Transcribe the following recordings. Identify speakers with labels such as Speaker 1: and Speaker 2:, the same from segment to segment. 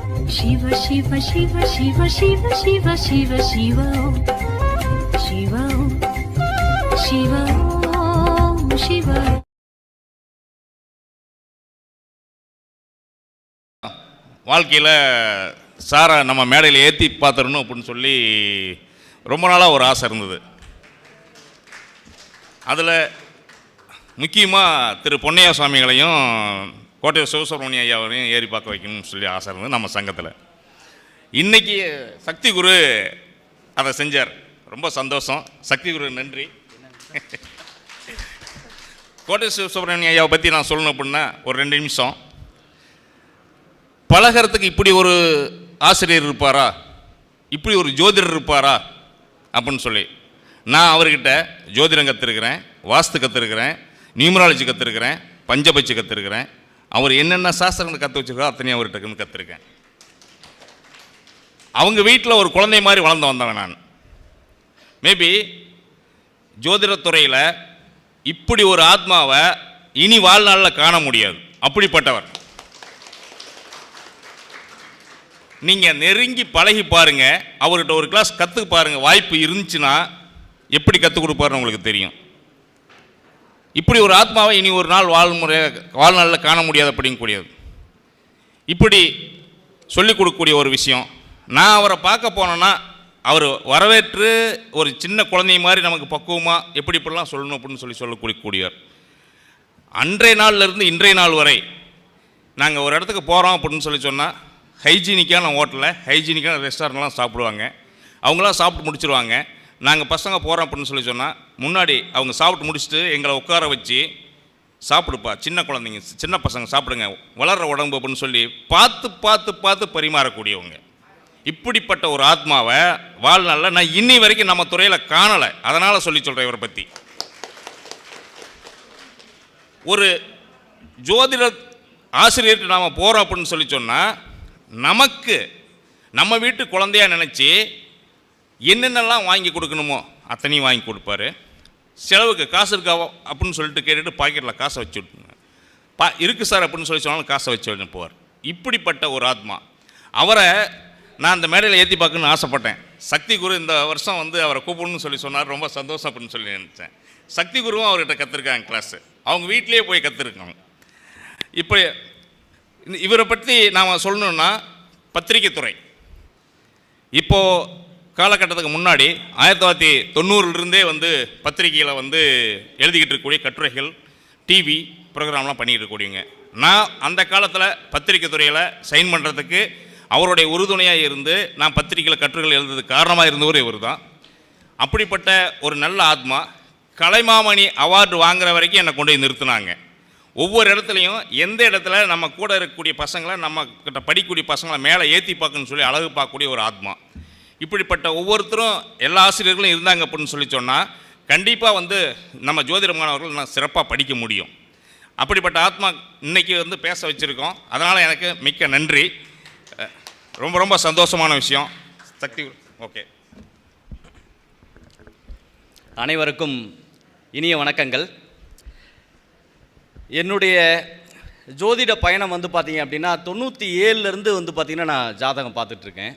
Speaker 1: Shiva Shiva Shiva Shiva Shiva Shiva Shiva Shiva Shiva Shiva Shiva.
Speaker 2: வாழ்க்கையில் சாரை நம்ம மேடையில் ஏற்றி பார்த்துடணும் அப்படின்னு சொல்லி ரொம்ப நாளாக ஒரு ஆசை இருந்தது. அதில் முக்கியமாக திரு பொன்னையா சுவாமிகளையும் கோட்டை சிவசுப்ரமணிய ஐயாவையும் ஏறி பார்க்க வைக்கணும்னு சொல்லி ஆசை இருந்தது நம்ம சங்கத்தில். இன்றைக்கி சக்தி குரு அதை செஞ்சார். ரொம்ப சந்தோஷம். சக்தி குரு நன்றி. கோட்டை சிவசுப்ரமணிய ஐயாவை பற்றி நான் சொல்லணும் அப்படின்னா ஒரு 2 நிமிஷம். பழகிறதுக்கு இப்படி ஒரு ஆசிரியர் இருப்பாரா, இப்படி ஒரு ஜோதிடர் இருப்பாரா அப்படின்னு சொல்லி நான் அவர்கிட்ட ஜோதிடம் கற்றுருக்கிறேன், வாஸ்து கற்றுருக்கிறேன், நியூமராலஜி கற்றுருக்கிறேன், பஞ்சபட்சி கற்றுருக்கிறேன். அவர் என்னென்ன சாஸ்திரங்களை கற்று வச்சுருக்கோ அத்தனையும் அவர்கிட்ட கற்றுருக்கேன். அவங்க வீட்டில் ஒரு குழந்தை மாதிரி வளர்ந்து வந்தவன் நான். மேபி ஜோதிடத்துறையில் இப்படி ஒரு ஆத்மாவை இனி வாழ்நாளில் காண முடியாது. அப்படிப்பட்டவர். நீங்கள் நெருங்கி பழகி பாருங்கள், அவர்கிட்ட ஒரு கிளாஸ் கற்றுக்க பாருங்கள். வாய்ப்பு இருந்துச்சுன்னா எப்படி கற்றுக் கொடுப்பாருன்னு உங்களுக்கு தெரியும். இப்படி ஒரு ஆத்மாவை இனி ஒரு நாள் வாழ்நாளில் காண முடியாது அப்படிங்கக்கூடியது. இப்படி சொல்லிக் கொடுக்கக்கூடிய ஒரு விஷயம். நான் அவரை பார்க்க போனேன்னா அவர் வரவேற்று ஒரு சின்ன குழந்தை மாதிரி நமக்கு பக்குவமாக எப்படி இப்படிலாம் சொல்லணும் அப்படின்னு சொல்லக்கூடியவர். அன்றைய நாள்லேருந்து இன்றைய நாள் வரை நாங்கள் ஒரு இடத்துக்கு போகிறோம் அப்படின்னு சொன்னால் ஹைஜீனிக்கான ஹோட்டலில் ஹைஜீனிக்கான ரெஸ்டாரண்ட்லாம் சாப்பிடுவாங்க. அவங்களாம் சாப்பிட்டு முடிச்சுருவாங்க. நாங்கள் பசங்க போகிறோம் அப்படின்னு சொன்னால் முன்னாடி அவங்க சாப்பிட்டு முடிச்சுட்டு எங்களை உட்கார வச்சு சாப்பிடுப்பா, சின்ன குழந்தைங்க சின்ன பசங்க சாப்பிடுங்க, வளர்கிற உடம்பு அப்படின்னு சொல்லி பார்த்து பார்த்து பார்த்து பரிமாறக்கூடியவங்க. இப்படிப்பட்ட ஒரு ஆத்மாவை வாழ்நாளில் நான் இன்னி வரைக்கும் நம்ம துறையில் காணலை. அதனால் சொல்கிறேன் இவரை பற்றி. ஒரு ஜோதிட ஆசிரியர்கிட்ட நாம் போகிறோம் அப்படின்னு சொன்னால் நமக்கு நம்ம வீட்டு குழந்தையாக நினச்சி என்னென்னலாம் வாங்கி கொடுக்கணுமோ அத்தனையும் வாங்கி கொடுப்பாரு. செலவுக்கு காசு இருக்கா அப்படின்னு சொல்லிட்டு கேட்டுட்டு பாக்கெட்டில் காசை வச்சு விட்டுங்க. இருக்குது சார் அப்படின்னு சொன்னாலும் காசை வச்சு விட்டு போவார். இப்படிப்பட்ட ஒரு ஆத்மா. அவரை நான் அந்த மேடையில் ஏற்றி பார்க்கணுன்னு ஆசைப்பட்டேன். சக்தி குரு இந்த வருஷம் அவரை கூப்பிடணும்னு சொன்னார். ரொம்ப சந்தோஷம் அப்படின்னு சொல்லி நினச்சேன். சக்தி குருவும் அவர்கிட்ட கற்றுருக்காங்க கிளாஸு. அவங்க வீட்டிலேயே போய் கற்றுருக்காங்க. இப்போ இவரை பற்றி நாம் சொல்லணுன்னா பத்திரிக்கை துறை இப்போது காலகட்டத்துக்கு முன்னாடி 1990 பத்திரிக்கையில் எழுதிக்கிட்டு இருக்கக்கூடிய கட்டுரைகள், டிவி ப்ரோக்ராம்லாம் பண்ணிகிட்டு இருக்கக்கூடியவங்க. நான் அந்த காலத்தில் பத்திரிக்கை துறையில் சைன் பண்ணுறதுக்கு அவருடைய உறுதுணையாக இருந்து நான் பத்திரிக்கையில் கட்டுரைகள் எழுதுறதுக்கு காரணமாக இருந்தவர் இவர் தான். அப்படிப்பட்ட ஒரு நல்ல ஆத்மா. கலைமாமணி அவார்டு வாங்குகிற வரைக்கும் என்னை கொண்டு போய் நிறுத்தினாங்க. ஒவ்வொரு இடத்துலையும் எந்த இடத்துல நம்ம கூட இருக்கக்கூடிய பசங்களை, நம்ம கிட்ட படிக்கக்கூடிய பசங்களை மேலே ஏற்றி பார்க்கணும்னு சொல்லி அழகு பார்க்கக்கூடிய ஒரு ஆத்மா. இப்படிப்பட்ட ஒவ்வொருத்தரும் எல்லா ஆசிரியர்களும் இருந்தாங்க அப்படின்னு சொன்னால் கண்டிப்பாக நம்ம ஜோதிட மாணவர்கள் நான் சிறப்பாக படிக்க முடியும். அப்படிப்பட்ட ஆத்மா இன்றைக்கி பேச வச்சுருக்கோம். அதனால் எனக்கு மிக்க நன்றி. ரொம்ப ரொம்ப சந்தோஷமான விஷயம். சக்தி ஓகே.
Speaker 3: அனைவருக்கும் இனிய வணக்கங்கள். என்னுடைய ஜோதிட பயணம் பார்த்தீங்க அப்படின்னா 97லேருந்து பார்த்தீங்கன்னா நான் ஜாதகம் பார்த்துட்ருக்கேன்.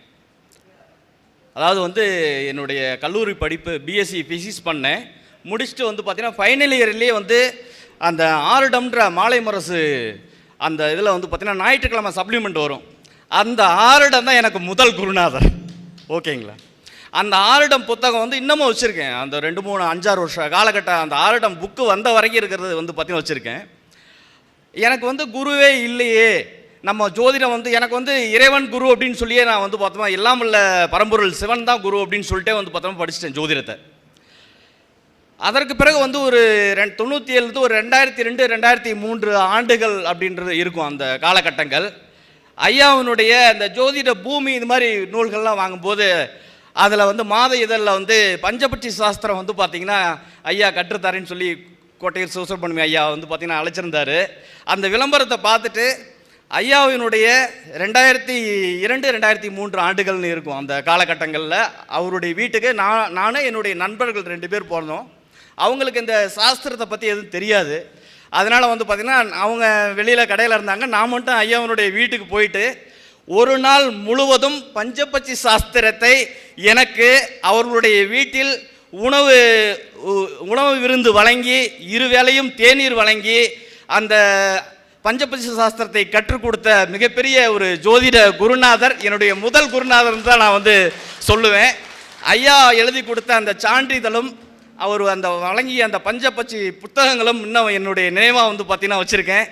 Speaker 3: அதாவது என்னுடைய கல்லூரி படிப்பு பிஎஸ்சி ஃபிசிக்ஸ் பண்ணேன். முடிச்சுட்டு பார்த்தீங்கன்னா ஃபைனல் இயர்லேயே அந்த ஆருடம்ன்ற மாலை முரசு அந்த இதில் பார்த்தீங்கன்னா ஞாயிற்றுக்கிழமை சப்ளிமெண்ட் வரும். அந்த ஆருடம் தான் எனக்கு முதல் குருநாதர். ஓகேங்களா? அந்த ஆருடம் புத்தகம் இன்னமும் வச்சுருக்கேன். அந்த 2, 3, 5, 6 வருஷ காலகட்டம் அந்த ஆருடம் புக்கு வந்த வரைக்கும் இருக்கிறது பார்த்தீங்கன்னா வச்சுருக்கேன். எனக்கு குருவே இல்லையே, நம்ம ஜோதிடம் எனக்கு இறைவன் குரு அப்படின்னு சொல்லியே நான் பார்த்தோம்னா எல்லாம் உள்ள பரம்பொருள் சிவன் தான் குரு அப்படின்னு சொல்லிட்டே பார்த்தோம்னா படிச்சிட்டேன் ஜோதிடத்தை. அதற்கு பிறகு ஒரு 97 ஒரு 2002, 2003 ஆண்டுகள் அப்படின்றது இருக்கும் அந்த காலகட்டங்கள். ஐயாவினுடைய அந்த ஜோதிட பூமி இது மாதிரி நூல்கள்லாம் வாங்கும்போது அதில் மாத இதழில் பஞ்சபட்சி சாஸ்திரம் பார்த்தீங்கன்னா ஐயா கற்றுத்தாரேன்னு சொல்லி கோட்டையூர் சிவசுப்ரமணிய ஐயா பார்த்தீங்கன்னா அழைச்சிருந்தார். அந்த விளம்பரத்தை பார்த்துட்டு ஐயாவினுடைய 2002, 2003 ஆண்டுகள்னு இருக்கும் அந்த காலகட்டங்களில் அவருடைய வீட்டுக்கு நானும் என்னுடைய நண்பர்கள் 2 பேர் போனோம். அவங்களுக்கு இந்த சாஸ்திரத்தை பற்றி எதுவும் தெரியாது. அதனால் பார்த்திங்கன்னா அவங்க வெளியில் கடையில் இருந்தாங்க. நான் மட்டும் ஐயாவனுடைய வீட்டுக்கு போயிட்டு ஒரு நாள் முழுவதும் பஞ்சபட்சி சாஸ்திரத்தை எனக்கு அவர்களுடைய வீட்டில் உணவு விருந்து வழங்கி இருவேளையும் தேநீர் வழங்கி அந்த பஞ்சபட்சி சாஸ்திரத்தை கற்றுக் கொடுத்த மிகப்பெரிய ஒரு ஜோதிட குருநாதர், என்னுடைய முதல் குருநாதர் தான் நான் சொல்லுவேன். ஐயா எழுதி கொடுத்த அந்த சான்றிதழும் அவர் அந்த வழங்கிய அந்த பஞ்சபட்சி புத்தகங்களும் இன்னும் என்னுடைய நினைவாக பார்த்தீங்கன்னா வச்சுருக்கேன்.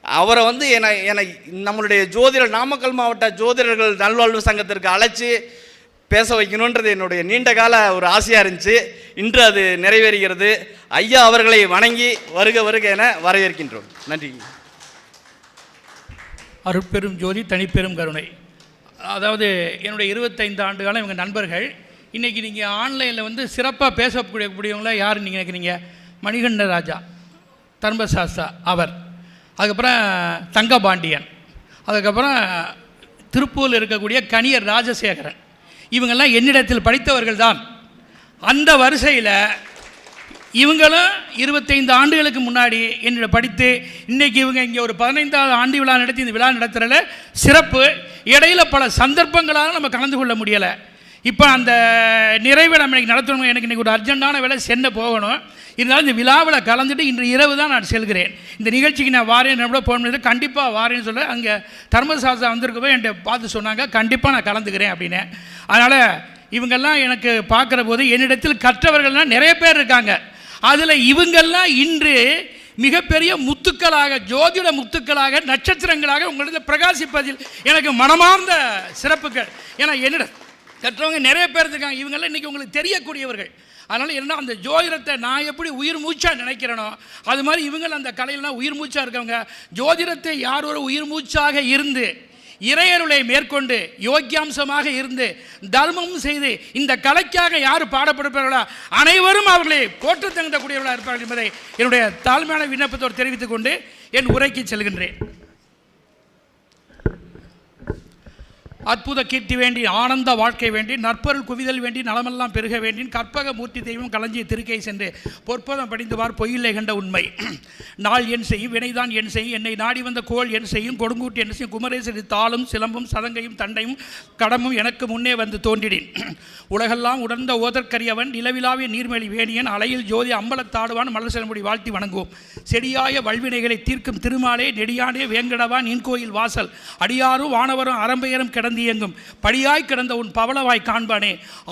Speaker 3: அவரை என்னை நம்மளுடைய ஜோதிடர் நாமக்கல் மாவட்ட ஜோதிடர்கள் நல்வாழ்வு சங்கத்திற்கு அழைச்சி பேச வைக்கணுன்றது என்னுடைய நீண்ட கால ஒரு ஆசையாக இருந்துச்சு. இன்று அது நிறைவேறுகிறது. ஐயா அவர்களை வணங்கி வருக வருக என வரவேற்கின்றோம். நன்றி.
Speaker 4: அருட்பெரும் ஜோதி தனிப்பெரும் கருணை. அதாவது என்னுடைய 25 ஆண்டு காலம் இவங்க நண்பர்கள். இன்றைக்கி நீங்கள் ஆன்லைனில் சிறப்பாக பேசக்கூடியவங்கள யார் நீங்கள் நினைக்கிறீங்க? மணிகண்ட ராஜா, தர்மசாஸ்தா அவர், அதுக்கப்புறம் தங்கபாண்டியன், அதுக்கப்புறம் திருப்பூரில் இருக்கக்கூடிய கணியர் ராஜசேகரன், இவங்கெல்லாம் என்னிடத்தில் படித்தவர்கள் தான். அந்த வரிசையில் இவங்களும் 25 ஆண்டுகளுக்கு முன்னாடி என்னிடம் படித்து இன்றைக்கி இவங்க இங்கே ஒரு 15வது ஆண்டு விழா நடத்தி இந்த விழா நடத்துகிறல சிறப்பு. இடையில் பல சந்தர்ப்பங்களால் நம்ம கலந்து கொள்ள முடியலை. இப்போ அந்த நிறைவை நம்ம இன்றைக்கி நடத்தணும். எனக்கு இன்றைக்கி ஒரு அர்ஜென்ட்டான வேலை சென்னை போகணும். இருந்தாலும் இந்த விழாவில் கலந்துட்டு இன்று இரவு தான் நான் செல்கிறேன். இந்த நிகழ்ச்சிக்கு நான் வாரேன், கூட போக முடியாது, கண்டிப்பாக வாரேன்னு சொல்ல அங்கே தர்மசாஸ்திரம் வந்திருக்கப்போ என்கிட்ட பார்த்து சொன்னாங்க, கண்டிப்பாக நான் கலந்துக்கிறேன் அப்படின்னு. அதனால் இவங்கெல்லாம் எனக்கு பார்க்குற போது என்னிடத்தில் கற்றவர்கள்லாம் நிறைய பேர் இருக்காங்க. அதில் இவங்கெல்லாம் இன்று மிகப்பெரிய முத்துக்களாக, ஜோதிட முத்துக்களாக, நட்சத்திரங்களாக உங்களிடத்தில் பிரகாசிப்பதில் எனக்கு மனமார்ந்த சிறப்புகள். ஏன்னா என்னிட கற்றவங்க நிறைய பேர் இருக்காங்க. இவங்கெல்லாம் இன்றைக்கி உங்களுக்கு தெரியக்கூடியவர்கள். அதனால் என்ன, அந்த ஜோதிடத்தை நான் எப்படி உயிர் மூச்சாக நினைக்கிறேனோ அது மாதிரி இவங்களும் அந்த கலையிலாம் உயிர் மூச்சாக இருக்கவங்க. ஜோதிடத்தை யார் ஒரு உயிர் மூச்சாக இருந்து இறையருளை மேற்கொண்டு யோக்கியாம்சமாக இருந்து தர்மமும் செய்து இந்த கலைக்காக யார் பாடப்படுகிறார்களோ அனைவரும் அவர்களை போற்று தங்கக்கூடியவர்களாக இருப்பார்கள் என்பதை என்னுடைய தாழ்மையான விண்ணப்பத்தோடு தெரிவித்துக் கொண்டு என் உரைக்கு செல்கின்றேன். அற்புத கீர்த்தி வேண்டி, ஆனந்த வாழ்க்கை வேண்டி, நற்பொருள் குவிதல் வேண்டி, நலமெல்லாம் பெருக வேண்டி, கற்பக மூர்த்தி தெய்வம் களஞ்சிய திருக்கை சென்று பொற்பதம் படிந்துவார் பொய்யில்லை கண்ட உண்மை. நாள் என் செய்யும், வினைதான் என் செய்யும், என்னை நாடி வந்த கோள் என் செய்யும், கொடுங்கூட்டு என் செய்யும், குமரேசரி தாளும் சிலம்பும் சதங்கையும் தண்டையும் கடமும் எனக்கு முன்னே வந்து தோன்றினேன். உலகெல்லாம் உணர்ந்த ஓதற்கரியவன், நிலவிலாவிய நீர்மொழி வேணியன், அலையில் ஜோதி அம்பலத்தாடுவான், மலர் செல்முடி வாழ்த்தி வணங்குவோம். செடியாய வல்வினைகளை தீர்க்கும் திருமாலே, நெடியானே வேங்கடவான் என் கோயில் வாசல், அடியாரும் வானவரும் அரம்பெயரும் கிடந்து இயங்கும் படியாய் கிடந்த உன் பவளவாய் காண்பானே.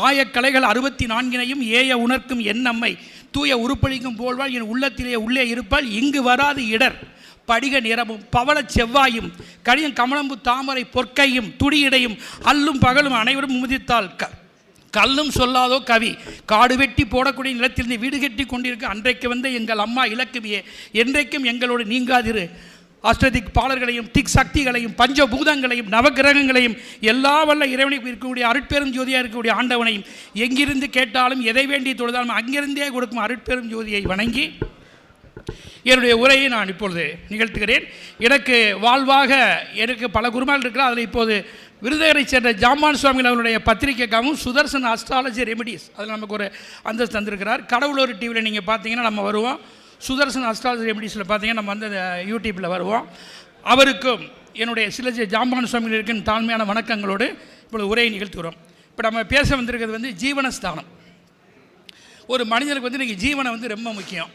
Speaker 4: ஆயக்கலைகள் 64 ஏய உணர்க்கும் என் அம்மை, தூய உருப்பளிக்கும் போல்வாள் என் உள்ளத்திலே உள்ளே இருப்பாள், இங்கு வராது இடர் படிக நிறமும் பவள செவ்வாயும் கடியும் கமலம்பு தாமரை பொற்கையும் துடியிடையும் அல்லும் பகலும் அனைவரும் முதித்தால் கல்லும் சொல்லாதோ கவி, காடு வெட்டி போடக்கூடிய நிலத்திலிருந்து வீடு கட்டி கொண்டிருக்க அன்றைக்கு வந்த எங்கள் அம்மா இலக்குமியே, என்றைக்கும் எங்களோடு நீங்காதிரு. அஷ்டதிக் பாலர்களையும் திக் சக்திகளையும் பஞ்சபூதங்களையும் நவகிரகங்களையும் எல்லா வல்ல இறைவனுக்கு இருக்கக்கூடிய அருட்பெரும் ஜோதியாக இருக்கக்கூடிய ஆண்டவனையும் எங்கிருந்து கேட்டாலும் எதை வேண்டி தொழுதாலும் அங்கிருந்தே கொடுக்கும் அருட்பெரும் ஜோதியை வணங்கி என்னுடைய உரையை நான் இப்பொழுது நிகழ்த்துகிறேன். எனக்கு வாழ்வாக எனக்கு பல குருமார்கள் இருக்கிறார். அதில் இப்போது விருதுநகரை சேர்ந்த ஜாமான் சுவாமிகள் அவருடைய பத்திரிகைக்காகவும் சுதர்சன் அஸ்ட்ராலஜி ரெமிடிஸ் அதில் நமக்கு ஒரு அந்தஸ்து தந்திருக்கிறார். கடவுளூர் டிவியில் நீங்கள் பார்த்தீங்கன்னா நம்ம வருவோம். சுதர்சன் அஸ்ட்ராலஜி ரெமிடிஸில் பார்த்தீங்கன்னா நம்ம வந்து யூடியூப்பில் வருவோம். அவருக்கும் என்னுடைய சில ஜாம்பான் சுவாமிகளுக்கு தாழ்மையான வணக்கங்களோடு இப்பொழுது உரையை நிகழ்த்துகிறோம். இப்போ நம்ம பேச வந்திருக்கிறது வந்து ஜீவனஸ்தானம். ஒரு மனிதனுக்கு வந்து இன்றைக்கி ஜீவனம் வந்து ரொம்ப முக்கியம்.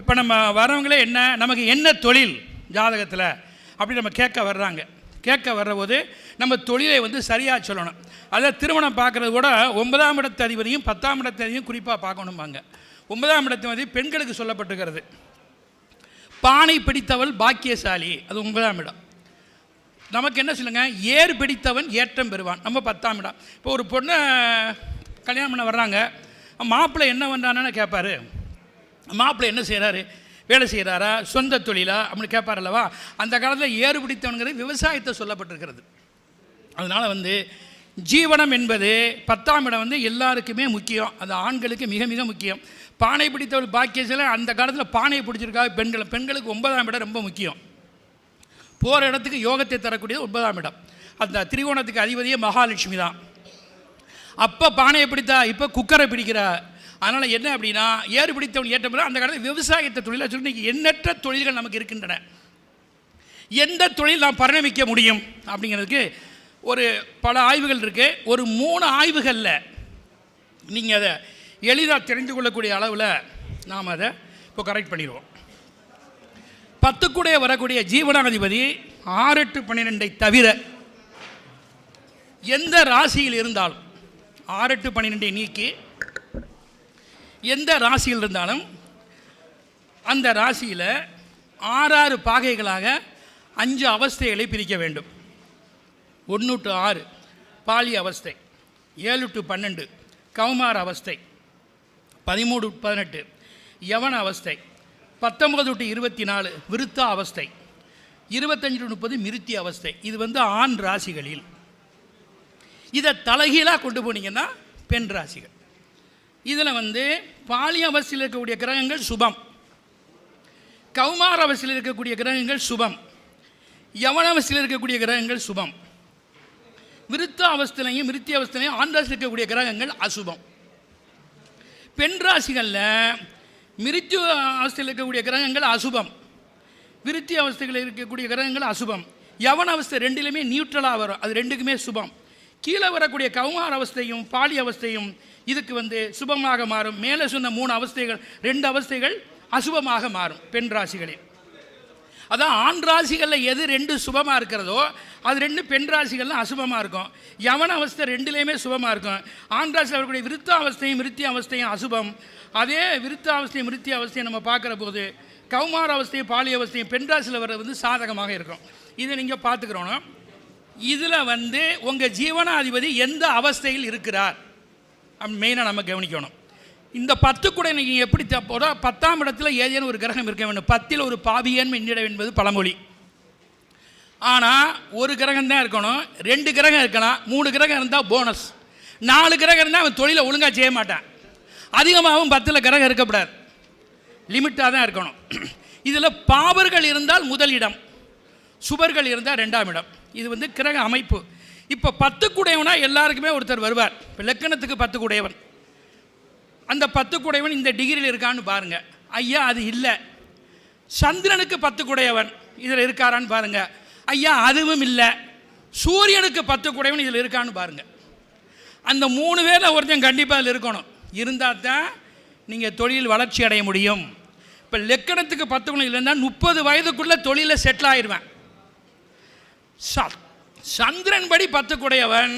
Speaker 4: இப்போ நம்ம வரவங்களே என்ன, நமக்கு என்ன தொழில் ஜாதகத்தில் அப்படி நம்ம கேட்க வர்றபோது நம்ம தொழிலை வந்து சரியாக சொல்லணும். அதாவது திருமணம் பார்க்குறது கூட 9ஆம் இடத்து அதிபதியும் 10ஆம் இடத்து அதிபதியும் குறிப்பாக பார்க்கணும்பாங்க. 9ஆம் இடத்து பெண்களுக்கு சொல்லப்பட்டிருக்கிறது. பானை பிடித்தவள் பாக்கியசாலி, அது 9ஆம் இடம். நமக்கு என்ன சொல்லுங்க, ஏர் பிடித்தவன் ஏற்றம் பெறுவான், நம்ம 10ஆம் இடம். இப்போ ஒரு பொண்ணை கல்யாணம் பண்ண வர்றாங்க, மாப்பிள்ளை என்ன பண்ணுறான்னு கேட்பார். மாப்பிள்ளை என்ன செய்கிறாரு, வேலை செய்கிறாரா, சொந்த தொழிலா அப்படின்னு கேட்பார் அல்லவா. அந்த காலத்தில் ஏறு பிடித்தவனுங்கிறது விவசாயத்தை சொல்லப்பட்டிருக்கிறது. அதனால் வந்து ஜீவனம் என்பது 10ஆம் இடம் வந்து எல்லாருக்குமே முக்கியம். அது ஆண்களுக்கு மிக மிக முக்கியம். பானை பிடித்தவள் பாக்கியசாலி, அந்த காலத்தில் பானையை பிடிச்சிருக்காங்க பெண்களுக்கு 9ஆம் இடம் ரொம்ப முக்கியம். போகிற இடத்துக்கு யோகத்தை தரக்கூடியது 9ஆம் இடம். அந்த திரிகோணத்துக்கு அதிபதியே மகாலட்சுமி தான். அப்போ பானையை பிடித்தா, இப்போ குக்கரை பிடிக்கிறா. அதனால் என்ன அப்படின்னா, ஏறு பிடித்தவன் ஏற்ற அந்த காலத்தில் விவசாயத்தை தொழிலாக சொல்லி எண்ணற்ற தொழில்கள் நமக்கு இருக்கின்றன. எந்த தொழில் நாம் பரிணமிக்க முடியும் அப்படிங்கிறதுக்கு ஒரு பல ஆய்வுகள் இருக்குது. ஒரு 3 ஆய்வுகளில் நீங்கள் அதை எளிதாக தெரிந்து கொள்ளக்கூடிய அளவில் நாம் அதை இப்போ கரெக்ட் பண்ணிடுவோம். 10 வரக்கூடிய ஜீவனாதிபதி 6, 8, 12 தவிர எந்த ராசியில் இருந்தாலும் 6, 8, 12 நீக்கி எந்த ராசியில் இருந்தாலும் அந்த ராசியில் 6 பாகைகளாக 5 அவஸ்தைகளை பிரிக்க வேண்டும். 1 to 6 பாலி அவஸ்தை, 7 to 12 கௌமார அவஸ்தை, 13 to 18 யவன அவஸ்தை, 19 to 24 விருத்தா அவஸ்தை, 25 to 30 மிருத்தி அவஸ்தை. இது ஆண் ராசிகளில். இதை தலைகீழாக கொண்டு போனீங்கன்னா பெண் ராசிகள். இதில் பாலி அவஸ்தையில் இருக்கக்கூடிய கிரகங்கள் சுபம், கௌமார அவஸ்தையில் இருக்கக்கூடிய கிரகங்கள் சுபம், யவன அவஸ்தையில் இருக்கக்கூடிய கிரகங்கள் சுபம், விருத்த அவஸ்தையிலையும் மிருத்தி அவஸ்தையிலையும் ஆண் ராசியில் இருக்கக்கூடிய கிரகங்கள் அசுபம். பெண் ராசிகளில் மிருத்தி அவஸ்தையில் இருக்கக்கூடிய கிரகங்கள் அசுபம், விருத்தி அவஸ்தைகளில் இருக்கக்கூடிய கிரகங்கள் அசுபம், யவன அவஸ்தை ரெண்டிலுமே நியூட்ரலாக வரும், அது ரெண்டுக்குமே சுபம். கீழே வரக்கூடிய கௌமார அவஸ்தையும் பாலி அவஸ்தையும் இதுக்கு சுபமாக மாறும். மேலே சொன்ன 3 அவஸ்தைகள் 2 அவஸ்தைகள் அசுபமாக மாறும் பெண் ராசிகளில். அதான் ஆண் ராசிகளில் எது 2 சுபமாக இருக்கிறதோ அது 2 பெண் ராசிகளில் அசுபமாக இருக்கும். யவன அவஸ்தை ரெண்டுலேயுமே சுபமாக இருக்கும். ஆண் ராசியில் வரக்கூடிய விருத்த அவஸ்தையும் மிருத்தி அவஸ்தையும் அசுபம். அதே விருத்த அவஸ்தையும் மிருத்தி அவஸ்தையும் நம்ம பார்க்குற போது கௌமார அவஸ்தையும் பாலி அவஸ்தையும் பெண் ராசியில் வர்றது சாதகமாக இருக்கும். இதை நீங்கள் பார்த்துக்கிறோம். இதில் உங்கள் ஜீவனாதிபதி எந்த அவஸ்தையில் இருக்கிறார் அப்படின்னு மெயினாக நம்ம கவனிக்கணும். இந்த 10 நீங்கள் எப்படி தப்போதோ 10ஆம் இடத்துல ஏதேனும் ஒரு கிரகம் இருக்க வேண்டும். 10 ஒரு பாவியன் என்னிட என்பது பழமொழி. ஆனால் ஒரு கிரகம் தான் இருக்கணும், 2 கிரகம் இருக்கலாம், 3 கிரகம் இருந்தால் போனஸ், 4 கிரகம் இருந்தால் அவன் தொழிலை ஒழுங்காக செய்ய மாட்டான். அதிகமாகவும் 10 கிரகம் இருக்கக்கூடாது, லிமிட்டாக தான் இருக்கணும். இதில் பாவர்கள் இருந்தால் முதல் இடம், சுபர்கள் இருந்தால் 2ஆம் இடம். இது கிரக அமைப்பு. இப்போ 10 எல்லாருக்குமே ஒருத்தர் வருவார். இப்போ லக்கணத்துக்கு 10 அந்த 10 இந்த டிகிரியில் இருக்கான்னு பாருங்கள். ஐயா அது இல்லை. சந்திரனுக்கு 10 இதில் இருக்காரான்னு பாருங்கள். ஐயா அதுவும் இல்லை. சூரியனுக்கு 10 இதில் இருக்கான்னு பாருங்கள். அந்த 3 பேரில் ஒருத்தன் கண்டிப்பாக அதில் இருக்கணும். இருந்தால் தான் நீங்கள் தொழில் வளர்ச்சி அடைய முடியும். இப்போ லக்கணத்துக்கு 10 இல்லைன்னா 30 வயதுக்குள்ளே தொழிலில் செட்டில் ஆயிடுவேன். சந்திரன் படி 10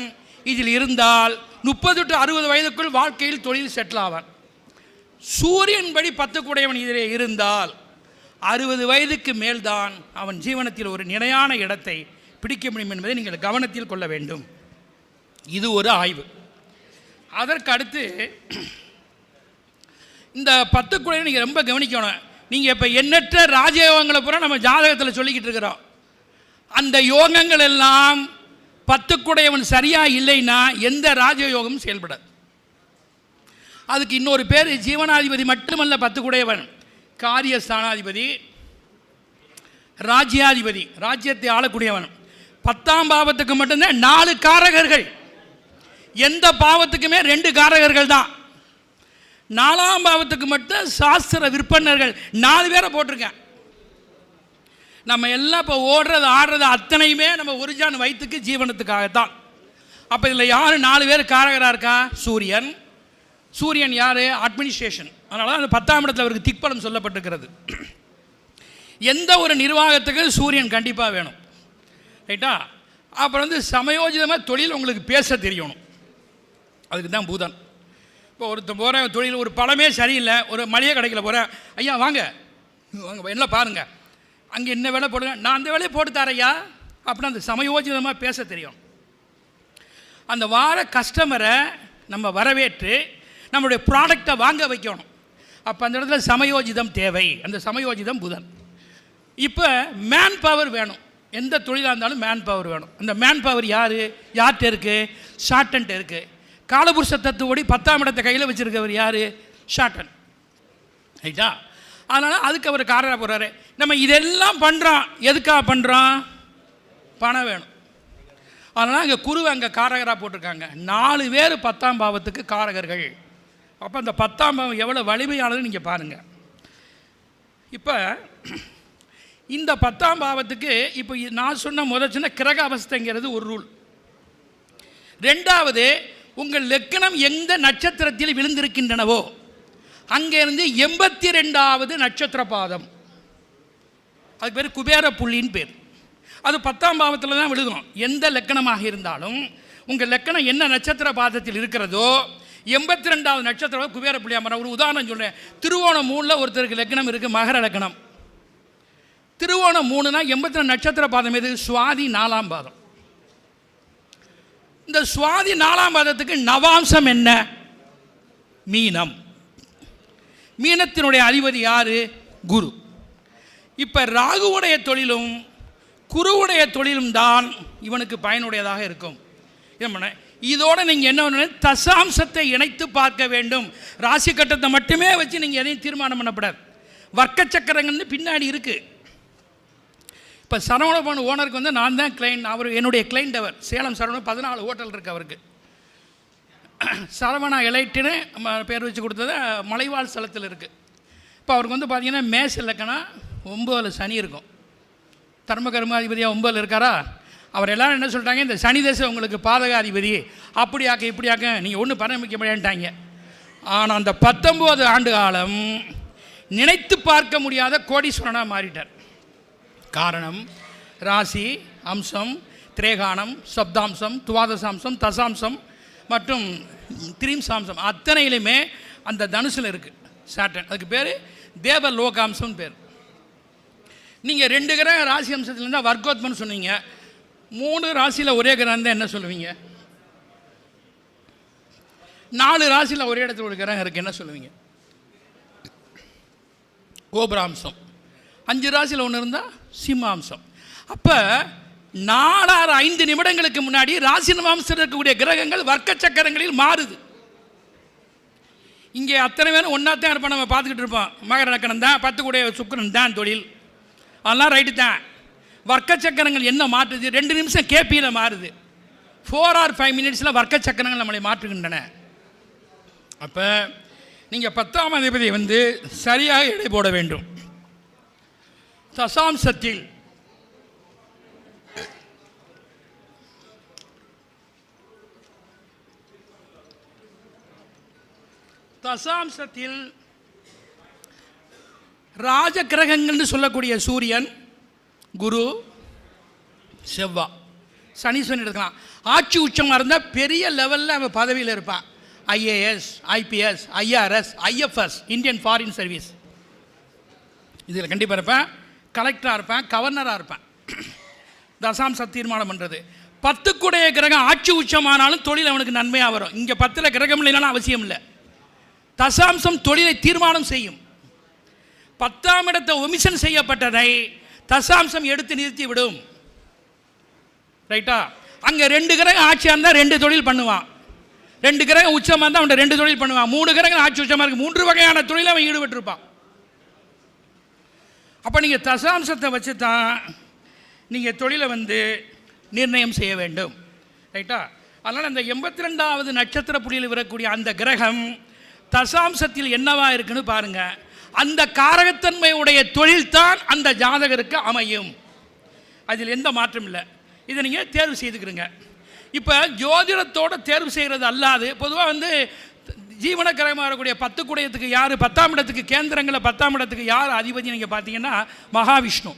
Speaker 4: இதில் இருந்தால் 30 to 60 வயதுக்குள் வாழ்க்கையில் தொழில் செட்டில் ஆவான். சூரியன் படி 10 இதில் இருந்தால் 60 வயதுக்கு மேல்தான் அவன் ஜீவனத்தில் ஒரு நிலையான இடத்தை பிடிக்க முடியும் என்பதை நீங்கள் கவனத்தில் கொள்ள வேண்டும். இது ஒரு ஆய்வு. அதற்கு அடுத்து இந்த 10 நீங்கள் ரொம்ப கவனிக்கணும். நீங்கள் இப்போ எண்ணற்ற ராஜயோகங்களை பூரா நம்ம ஜாதகத்தில் சொல்லிக்கிட்டு இருக்கிறோம். அந்த யோகங்கள் எல்லாம் 10 சரியாக இல்லைன்னா எந்த ராஜயோகமும் செயல்படாது. அதுக்கு இன்னொரு பேர் ஜீவனாதிபதி மட்டுமல்ல 10 காரியஸ்தானாதிபதி, ராஜ்யாதிபதி, ராஜ்யத்தை ஆளக்கூடியவன். 10ஆம் பாவத்துக்கு மட்டும்தான் 4 காரகர்கள். எந்த பாவத்துக்குமே 2 காரகர்கள் தான். 4ஆம் பாவத்துக்கு மட்டும் சாஸ்திர விற்பனர்கள் 4 பேரை போட்டிருக்கேன். நம்ம எல்லாம் இப்போ ஓடுறது ஆடுறது அத்தனையுமே நம்ம ஒரிஜினல் வயிற்றுக்கு ஜீவனத்துக்காகத்தான். அப்போ இதில் யார் 4 பேர் காரகராக இருக்கா? சூரியன். சூரியன் யார்? அட்மினிஸ்ட்ரேஷன். அதனால தான் அந்த 10ஆம் இடத்துல அவருக்கு திக்பலம் சொல்லப்பட்டிருக்கிறது. எந்த ஒரு நிர்வாகத்துக்கு சூரியன் கண்டிப்பாக வேணும், ரைட்டா? அப்புறம் சமயோஜிதமாக தொழில் உங்களுக்கு பேச தெரியணும், அதுக்கு தான் பூதன். இப்போ ஒருத்தன் போகிறேன் தொழில் ஒரு பழமே சரியில்லை, ஒரு மளிகை கடைக்கில் போகிறேன், ஐயா வாங்க வாங்க என்ன பாருங்கள் அங்கே என்ன வேலை போடுங்க, நான் அந்த வேலையை போட்டு தரையா அப்படின்னா அந்த சமயோஜிதமாக பேச தெரியும். அந்த வார கஸ்டமரை நம்ம வரவேற்று நம்மளுடைய ப்ராடக்டை வாங்க வைக்கணும். அப்போ அந்த இடத்துல சமயோஜிதம் தேவை. அந்த சமயோஜிதம் புதன். இப்போ மேன் பவர் வேணும். எந்த தொழிலாக இருந்தாலும் மேன் பவர் வேணும். அந்த மேன் பவர் யார்? யார்கிட்ட இருக்குது? ஷார்டன்ட்டு இருக்குது. காலபுருஷ தத்துவப்படி 10ஆம் இடத்தை கையில் வச்சுருக்கவர் யார்? ஷார்டன், ரைட்டா? அதனால் அதுக்கு அவர் காரராக போகிறாரு. நம்ம இதெல்லாம் பண்ணுறோம், எதுக்காக பண்ணுறோம்? பணம் வேணும். அதனால் அங்கே குருவை அங்கே காரகராக போட்டிருக்காங்க. 4 பேர் 10ஆம் பாவத்துக்கு காரகர்கள். அப்போ அந்த 10ஆம் பாவம் எவ்வளோ வலிமையானதுன்னு நீங்கள் பாருங்கள். இப்போ இந்த 10ஆம் பாவத்துக்கு இப்போ நான் சொன்ன சொன்ன கிரக அவஸ்தைங்கிறது ஒரு ரூல். ரெண்டாவது, உங்கள் லக்னம் எந்த நட்சத்திரத்தில் விழுந்திருக்கின்றனவோ அங்கேருந்து 82வது நட்சத்திர பாதம், அதுக்கு பேர் குபேர புள்ளின்னு பேர். அது 10ஆம் பாவத்தில் தான் விழுகும். எந்த லக்கணமாக இருந்தாலும் உங்கள் லக்கணம் என்ன நட்சத்திர பாதத்தில் இருக்கிறதோ 82வது நட்சத்திரம் குபேர புள்ளியாக. ஒரு உதாரணம் சொல்கிறேன். திருவோணம் 3ல் ஒருத்தருக்கு லக்கணம் இருக்குது, மகர லக்கணம். திருவோணம் 3னா 82 நட்சத்திர பாதம் எது? சுவாதி 4ஆம் பாதம். இந்த சுவாதி 4ஆம் பாதத்துக்கு நவாம்சம் என்ன? மீனம். மீனத்தினுடைய அதிபதி யாரு? குரு. இப்போ ராகுவுடைய தொழிலும் குருவுடைய தொழிலும் தான் இவனுக்கு பயனுடையதாக இருக்கும். இதோட நீங்கள் என்ன பண்ணணும்? தசாம்சத்தை இணைத்து பார்க்க வேண்டும். ராசி கட்டத்தை மட்டுமே வச்சு நீங்கள் எதையும் தீர்மானம் பண்ணப்படாது. வர்க்க சக்கரங்கள்னு பின்னாடி இருக்குது. இப்போ சரவணபவன் ஓனருக்கு வந்து நான் தான் கிளைண்ட். அவர் என்னுடைய கிளைண்ட். அவர் சேலம் சரவணன் 14 ஹோட்டல் இருக்குது அவருக்கு. சரவணா எலைட்டுன்னு பேர் வச்சு கொடுத்தது மலைவாழ் ஸ்தலத்தில் இருக்குது. இப்போ அவருக்கு வந்து பார்த்தீங்கன்னா மேஷ லக்கணம் 9ல் சனி இருக்கும். தர்மகர்மாதிபதியாக 9ல் இருக்காரா? அவர் எல்லோரும் என்ன சொல்லிட்டாங்க? இந்த சனி தசை உங்களுக்கு பாதகாதிபதி, அப்படியாக்க இப்படியாக்க நீங்கள் ஒன்றும் பராமரிக்க முடியான்ட்டாங்க. ஆனால் அந்த 19 ஆண்டு காலம் நினைத்து பார்க்க முடியாத கோடீஸ்வரனாக மாறிட்டார். காரணம், ராசி அம்சம், திரேகானம், சப்தாம்சம், துவாதசாம்சம், தசாம்சம் மற்றும் திரீம்சாம்சம் அத்தனையிலுமே அந்த தனுசில் இருக்குது சாட்டன். அதுக்கு பேர் தேவ லோகாம்சம்னு பேர். நீங்கள் 2 கிரகம் ராசி அம்சத்தில் இருந்தால் வர்க்கோத்மன் சொன்னீங்க. 3 ராசியில் ஒரே கிரகம் இருந்தால் என்ன சொல்லுவீங்க? 4 ராசியில் ஒரே இடத்துல ஒரு கிரகம் இருக்குது, என்ன சொல்லுவீங்க? கோபுராம்சம். 5 ராசியில் ஒன்று இருந்தால் சிம்மாம்சம். அப்போ 4-5 நிமிடங்களுக்கு முன்னாடி ராசி நவாம்சத்தில் இருக்கக்கூடிய கிரகங்கள் வர்க்க சக்கரங்களில் மாறுது. இங்கே அத்தனை பேரும் ஒன்றா தான் இருப்போம், நம்ம பார்த்துக்கிட்டு இருப்போம். மகர லக்கணம் தான், 10 கூடிய சுக்கிரன் தான் தொழில், அதெல்லாம் ரைட்டு தான். வர்க்க சக்கரங்கள் என்ன மாற்றுது? 2 நிமிஷம் கேபியில் மாறுது. 4 or 5 மினிட்ஸில் வர்க்க சக்கரங்கள் நம்மளை மாற்றுகின்றன. அப்போ நீங்கள் 10ஆம் அதிபதி வந்து சரியாக எடை போட வேண்டும். தசாம்சத்தில் ராஜ கிரகங்கள்னு சொல்லக்கூடிய சூரியன், குரு, செவ்வாய், சனீஸ்வரன் எடுக்கலாம். ஆட்சி உச்சமாக இருந்தால் பெரிய லெவலில் அவன் பதவியில் இருப்பான். IAS, IPS, IRS, IFS, Indian foreign service, இதில் கண்டிப்பாக இருப்பேன். கலெக்டராக இருப்பேன், கவர்னராக இருப்பேன். தசாம்சம் தீர்மானம் பண்ணுறது. 10 கூடைய கிரகம் ஆட்சி உச்சமானாலும் தொழில் அவனுக்கு நன்மையாக வரும். இங்கே 10ல் கிரகம் இல்லைனாலும் அவசியம் இல்லை. தசாம்சம் தொழிலை தீர்மானம் செய்யும். 10ஆம் இடத்தை ஒமிஷன் செய்யப்பட்டதை தசாம்சம் எடுத்து நிறுத்தி விடும். ரைட்டா? அங்கே 2 கிரகம் ஆட்சியாக இருந்தால் 2 தொழில் பண்ணுவான். 2 கிரகம் உச்சமாக இருந்தால் அவன் 2 தொழில் பண்ணுவான். 3 கிரகம் ஆட்சி உச்சமாக இருக்குது, 3 வகையான தொழில் அவன் ஈடுபட்டிருப்பான். அப்போ நீங்கள் தசாம்சத்தை வச்சு தான் நீங்கள் தொழிலை வந்து நிர்ணயம் செய்ய வேண்டும். ரைட்டா? அதனால் அந்த 82வது நட்சத்திர புள்ளியில் வரக்கூடிய அந்த கிரகம் தசாம்சத்தில் என்னவா இருக்குன்னு பாருங்கள். அந்த காரகத்தன்மையுடைய தொழில் தான் அந்த ஜாதகருக்கு அமையும். அதில் எந்த மாற்றம் இல்லை. இதை நீங்கள் தேர்வு செய்துக்கிறீங்க. இப்போ ஜோதிடத்தோடு தேர்வு செய்கிறது அல்லாது பொதுவாக வந்து ஜீவன கிரகமாக இருக்கக்கூடிய 10 கூடையத்துக்கு யார் 10ஆம் இடத்துக்கு கேந்திரங்களில் 10ஆம் இடத்துக்கு யார் அதிபதி நீங்கள் பார்த்தீங்கன்னா மகாவிஷ்ணு.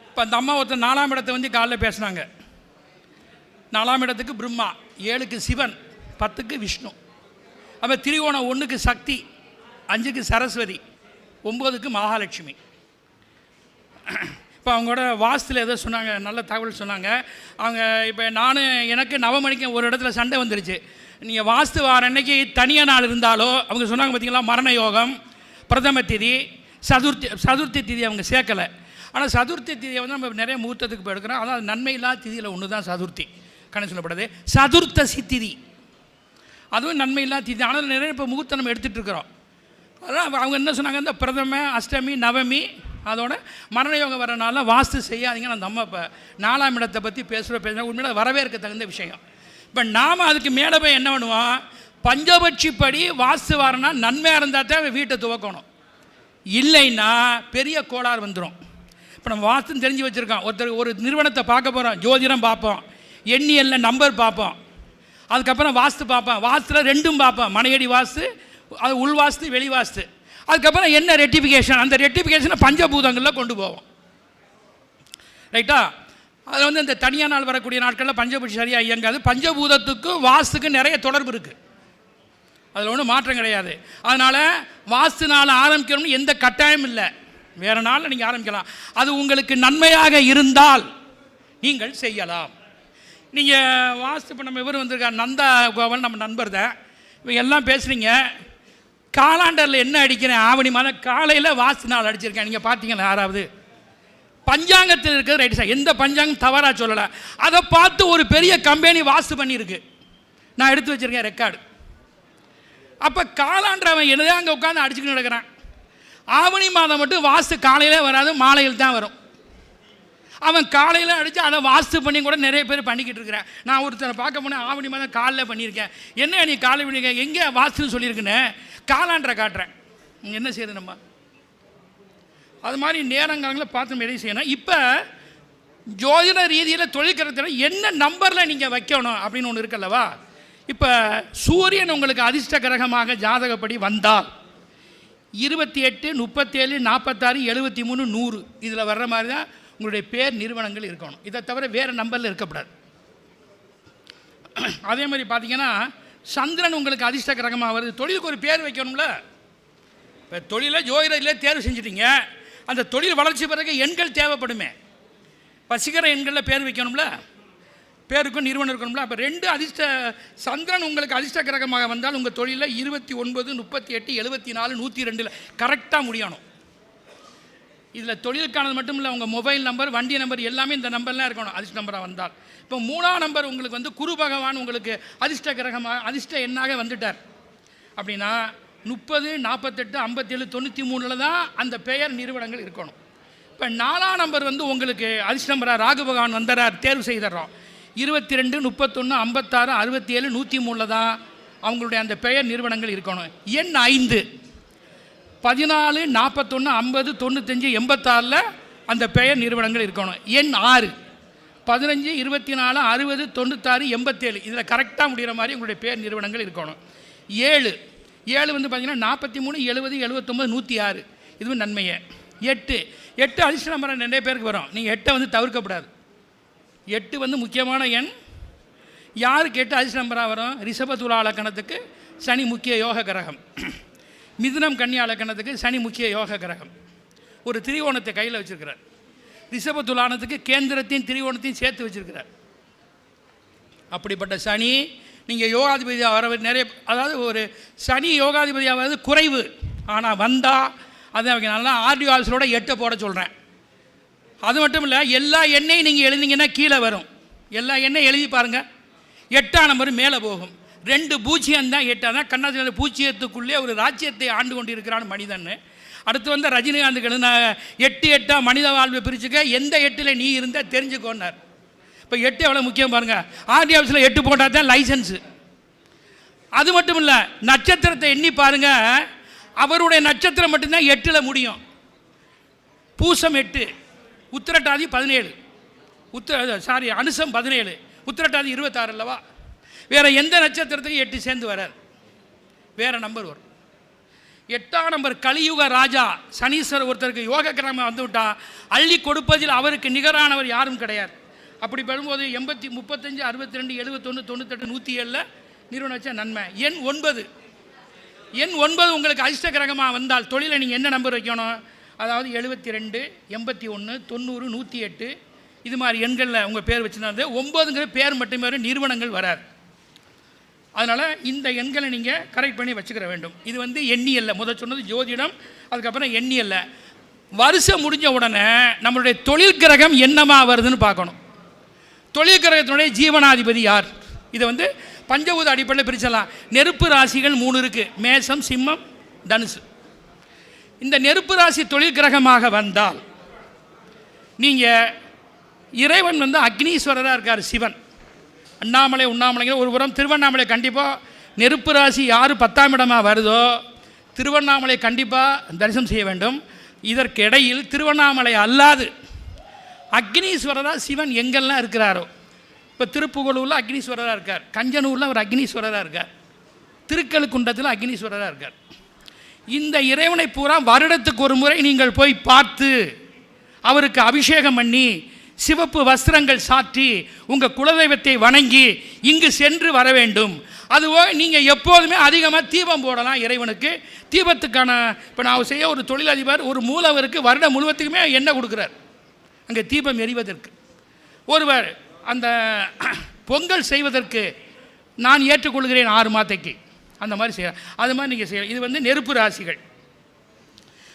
Speaker 4: இப்போ அந்த அம்மா ஒருத்தர் 4ஆம் இடத்தை வந்து காலைல பேசுனாங்க. 4ஆம் இடத்துக்கு பிரம்மா, 7க்கு சிவன், 10க்கு விஷ்ணு. அப்போ திரிகோணம் 1க்கு சக்தி, 5க்கு சரஸ்வதி, 9க்கு மகாலட்சுமி. இப்போ அவங்களோட வாஸ்துல ஏதோ சொன்னாங்க, நல்ல தகவல் சொன்னாங்க. அவங்க இப்போ எனக்கு நவமணிக்கு ஒரு இடத்துல சண்டை வந்துருச்சு. நீங்கள் வாஸ்து வார அன்னைக்கு தனியாக நாள் இருந்தாலோ அவங்க சொன்னாங்க பார்த்தீங்களா, மரண யோகம், பிரதம திதி, சதுர்த்தி திதி அவங்க சேர்க்கலை. ஆனால் சதுர்த்தி திதியை வந்து நம்ம நிறைய முகூர்த்தத்துக்கு போய் எடுக்கிறோம். அதாவது நன்மை இல்லாத திதியில் ஒன்று தான் சதுர்த்தி கணக்கு சொல்லப்படுது. சதுர்த்தசி திதி அதுவும் நன்மை இல்லாத திதி. ஆனால் நிறைய இப்போ முகூர்த்தம் நம்ம எடுத்துகிட்டு இருக்கிறோம். அதான் அவங்க என்ன சொன்னாங்க, இந்த பிரதம, அஷ்டமி, நவமி, அதோட மரண யோகம் வரனால வாஸ்து செய்யாதீங்கன்னு அந்த அம்மா இப்போ 4ஆம் இடத்தை பற்றி பேசுகிற உண்மையில வரவேற்க தகுந்த விஷயம். இப்போ நாம் அதுக்கு மேலே போய் என்ன பண்ணுவோம், பஞ்சபட்சி படி வாஸ்து வரனா நன்மையாக இருந்தால் தான் வீட்டை துவக்கணும். இல்லைன்னா பெரிய கோளாறு வந்துடும். இப்போ நம்ம வாஸ்துன்னு தெரிஞ்சு வச்சுருக்கோம். ஒரு நிறுவனத்தை பார்க்க போகிறோம், ஜோதிடம் பார்ப்போம், எண்ணியலில் நம்பர் பார்ப்போம், அதுக்கப்புறம் வாஸ்து பார்ப்போம். வாஸ்துவில் ரெண்டும் பார்ப்போம், மனையடி வாஸ்து, அது உள் வாஸ்து, வெளி வாஸ்து. அதுக்கப்புறம் என்ன ரெட்டிஃபிகேஷன், அந்த ரெட்டிஃபிகேஷனை பஞ்சபூதங்களில் கொண்டு போவோம். ரைட்டா? அதில் வந்து இந்த தனியாக நாள் வரக்கூடிய நாட்களில் பஞ்சபூதம் சரியாக இயங்காது. பஞ்சபூதத்துக்கும் வாஸ்துக்கும் நிறைய தொடர்பு இருக்குது, அதில் ஒன்றும் மாற்றம் கிடையாது. அதனால் வாஸ்து நாள் ஆரம்பிக்கணும்னு எந்த கட்டாயம் இல்லை, வேறு நாளில் நீங்கள் ஆரம்பிக்கலாம். அது உங்களுக்கு நன்மையாக இருந்தால் நீங்கள் செய்யலாம். நீங்கள் வாஸ்து இப்போ நம்ம இவர் வந்திருக்கார் நந்தா கோவல், நம்ம நண்பர் தான். இவங்க எல்லாம் பேசுகிறீங்க, காலாண்டரில் என்ன அடிக்கிறேன், ஆவணி மாதம் காலையில் வாஸ்து நாள் அடிச்சிருக்கேன். நீங்கள் பார்த்தீங்களா யாராவது? பஞ்சாங்கத்தில் இருக்கிறது ரைட்டு சார், எந்த பஞ்சாங்கம் தவறாக சொல்லலை. அதை பார்த்து ஒரு பெரிய கம்பெனி வாஸ்து பண்ணியிருக்கு, நான் எடுத்து வச்சுருக்கேன் ரெக்கார்டு. அப்போ காலாண்டர் அவன் என்னதான் அங்கே உட்காந்து அடிச்சுக்கிட்டு நடக்கிறான். ஆவணி மாதம் மட்டும் வாஸ்து காலையில் வராது, மாலையில் தான் வரும். அவன் காலையில் அடித்து அதை வாஸ்து பண்ணி கூட நிறைய பேர் பண்ணிக்கிட்டு இருக்கிறேன். நான் ஒருத்தரை பார்க்க போனேன், ஆவணி மாதம் காலையில் பண்ணியிருக்கேன். என்ன நீ காலை பண்ணியிருக்கேன், எங்கே வாஸ்துன்னு சொல்லியிருக்குன்னு காலாண்டரை காட்டுறேன். என்ன செய்யுது நம்ம? அது மாதிரி நேரங்காலங்களில் பார்த்து நம்ம எதையும் செய்யணும். இப்போ ஜோதிட ரீதியில் தொழிற்கரத்தில் என்ன நம்பரில் நீங்கள் வைக்கணும் அப்படின்னு ஒன்று இருக்குல்லவா? இப்போ சூரியன் உங்களுக்கு அதிர்ஷ்ட கிரகமாக ஜாதகப்படி வந்தால் 28, 37, 46, 73, 100 இதில் வர்ற மாதிரி தான் உங்களுடைய பேர் நிறுவனங்கள் இருக்கணும். இதை தவிர வேறு நம்பரில் இருக்கக்கூடாது. அதே மாதிரி பார்த்தீங்கன்னா சந்திரன் உங்களுக்கு அதிர்ஷ்ட கிரகமாக வருது, தொழிலுக்கு ஒரு பேர் வைக்கணும்ல. இப்போ தொழிலை ஜோதிடத்திலே தேர்வு செஞ்சுட்டீங்க, அந்த தொழில் வளர்ச்சி பிறகு எண்கள் தேவைப்படுமே, வசீகர எண்களில் பேர் வைக்கணும்ல, பேருக்கும் நிறுவனம் இருக்கணும்ல. அப்போ 2 அதிர்ஷ்ட சந்திரன் உங்களுக்கு அதிர்ஷ்ட கிரகமாக வந்தால் உங்கள் தொழிலில் 29, 38, 74, 102 கரெக்டாக முடியணும். இதில் தொழிலுக்கானது மட்டும் இல்லை, உங்கள் மொபைல் நம்பர், வண்டி நம்பர் எல்லாமே இந்த நம்பர்லாம் இருக்கணும் அதிர்ஷ்ட நம்பராக வந்தால். இப்போ 3ஆம் நம்பர் உங்களுக்கு வந்து குரு பகவான் உங்களுக்கு அதிர்ஷ்ட கிரகமாக அதிர்ஷ்ட எண்ணாக வந்துட்டார் அப்படின்னா 30, 48, 57, 93 தான் அந்த பெயர் நிறுவனங்கள் இருக்கணும். இப்போ 4ஆம் நம்பர் வந்து உங்களுக்கு அதிர்ஷ்ட நம்பராக ராகு பகவான் வந்துடுறார், தேர்வு செய்துடுறோம். 22, 31, 56, 67, 103 தான் அவங்களுடைய அந்த பெயர் நிறுவனங்கள் இருக்கணும். எண் 5 14, 41, 50, 95, 86 அந்த பெயர் நிறுவனங்கள் இருக்கணும். எண் 6 15, 24, 60, 96, 87 இதில் கரெக்டாக முடிகிற மாதிரி உங்களுடைய பெயர் நிறுவனங்கள் இருக்கணும். 7 வந்து பார்த்தீங்கன்னா 43, 70, 79, 106 இதுவும் நன்மையே. 8 அதிர்ஷ்ட நம்பர் நிறைய பேருக்கு வரும், நீங்கள் 8 வந்து தவிர்க்கப்படாது. 8 வந்து முக்கியமான எண். யாருக்கு 8 அதிர்ஷ்ட நம்பராக வரும்? ரிஷப துலா லக்கணத்துக்கு சனி முக்கிய யோக கிரகம், மிதுனம் கன்னியா லக்கணத்துக்கு சனி முக்கிய யோக கிரகம். ஒரு திரிகோணத்தை கையில் வச்சுருக்கிறார். ரிஷப துலானத்துக்கு கேந்திரத்தையும் திரிகோணத்தையும் சேர்த்து வச்சுருக்கிறார். அப்படிப்பட்ட சனி நீங்கள் யோகாதிபதியாக வர நிறைய, அதாவது ஒரு சனி யோகாதிபதியாக வர்றது குறைவு, ஆனால் வந்தால் அது அவங்க நல்லா ஆர்டிஓ ஆஃபீஸரோட 8 போட சொல்கிறேன். அது மட்டும் இல்லை, எல்லா எண்ணையும் நீங்கள் எழுதிங்கன்னா கீழே வரும். எல்லா எண்ணையும் எழுதி பாருங்கள், 8ஆம் நம்பர் மேலே போகும். 2 பூஜ்ஜியம் தான் 8 தான். கண்ணாடி பூஜ்ஜியத்துக்குள்ளே ஒரு ராஜ்யத்தை ஆண்டு கொண்டு இருக்கிறான் மனிதன். அடுத்து வந்து ரஜினிகாந்துக்கு நான் 8 8 மனித வாழ்வை பிரிச்சுக்க, எந்த 8ல் நீ இருந்தால் தெரிஞ்சுக்கோன்னார். இப்போ 8 எவ்வளோ முக்கியம் பாருங்கள். ஆர்டி ஆஃபீஸில் 8 போட்டால் தான் லைசன்ஸு. அது மட்டும் இல்லை, நட்சத்திரத்தை எண்ணி பாருங்கள், அவருடைய நட்சத்திரம் மட்டும்தான் 8ல் முடியும். பூசம் 8, உத்திரட்டாதி 17, அனுசம் 17, உத்திரட்டாதி 26 அல்லவா? வேறு எந்த நட்சத்திரத்துக்கும் 8 சேர்ந்து வராது, வேறு நம்பர் வரும். 8ஆம் நம்பர் கலியுக ராஜா சனீஸ்வரர் ஒருத்தருக்கு யோக கிரகமாக வந்து விட்டால் அள்ளி கொடுப்பதில் அவருக்கு நிகரானவர் யாரும் கிடையாது. அப்படி பெறும்போது 80, 35, 62, 71, 98, 107 நிறுவனம் வச்சா நன்மை. எண் 9 உங்களுக்கு அதிர்ஷ்ட கிரகமாக வந்தால் தொழிலை நீங்கள் என்ன நம்பர் வைக்கணும்? அதாவது 72, 81, 90, 108 இது மாதிரி எண்களில் உங்கள் பேர் வச்சுருந்தா 9ங்கிற பேர் மட்டுமே வரும், நிறுவனங்கள் வராது. அதனால் இந்த எண்களை நீங்கள் கரெக்ட் பண்ணி வச்சுக்கிற வேண்டும். இது வந்து எண்ணியல்ல, முதல் சொன்னது ஜோதிடம், அதுக்கப்புறம் எண்ணியல்ல. வருஷம் முடிஞ்ச உடனே நம்மளுடைய தொழில் கிரகம் என்னமாக வருதுன்னு பார்க்கணும். தொழில் கிரகத்தினுடைய ஜீவனாதிபதி யார்? இதை வந்து பஞ்சபூத அடிப்படையில் பிரிச்சலாம். நெருப்பு ராசிகள் 3 இருக்குது, மேசம், சிம்மம், தனுசு. இந்த நெருப்பு ராசி தொழில் கிரகமாக வந்தால் நீங்கள் இறைவன் வந்து அக்னீஸ்வரராக இருக்கார், சிவன். அண்ணாமலை உண்ணாமலைங்கிற ஒரு புறம், திருவண்ணாமலை கண்டிப்பாக நெருப்பு ராசி யார் 10ஆம் இடமாக வருதோ திருவண்ணாமலை கண்டிப்பாக தரிசனம் செய்ய வேண்டும். இதற்கு இடையில் திருவண்ணாமலை அல்லாது அக்னீஸ்வரராக சிவன் எங்கெல்லாம் இருக்கிறாரோ, இப்போ திருப்புகலூரில் அக்னீஸ்வரராக இருக்கார், கஞ்சனூரில் அவர் அக்னீஸ்வரராக இருக்கார், திருக்கழுக்குன்றத்தில் அக்னீஸ்வரராக இருக்கார். இந்த இறைவனை பூரா வருடத்துக்கு ஒரு முறை நீங்கள் போய் பார்த்து அவருக்கு அபிஷேகம் பண்ணி சிவப்பு வஸ்திரங்கள் சாற்றி உங்கள் குலதெய்வத்தை வணங்கி இங்கு சென்று வர வேண்டும். அதுவோ நீங்கள் எப்போதுமே அதிகமாக தீபம் போடலாம் இறைவனுக்கு. தீபத்துக்கான இப்போ நான் செய்ய ஒரு தொழிலதிபர் ஒரு மூலவருக்கு வருடம் முழுவதுக்குமே எண்ணெய் கொடுக்குறார் அங்கே தீபம் எரிவதற்கு. ஒருவர் அந்த பொங்கல் செய்வதற்கு நான் ஏற்றுக்கொள்கிறேன் 6 மாதத்துக்கு, அந்த மாதிரி செய்யலாம். அது மாதிரி நீங்கள் செய்யலாம். இது வந்து நெருப்பு ராசிகள்.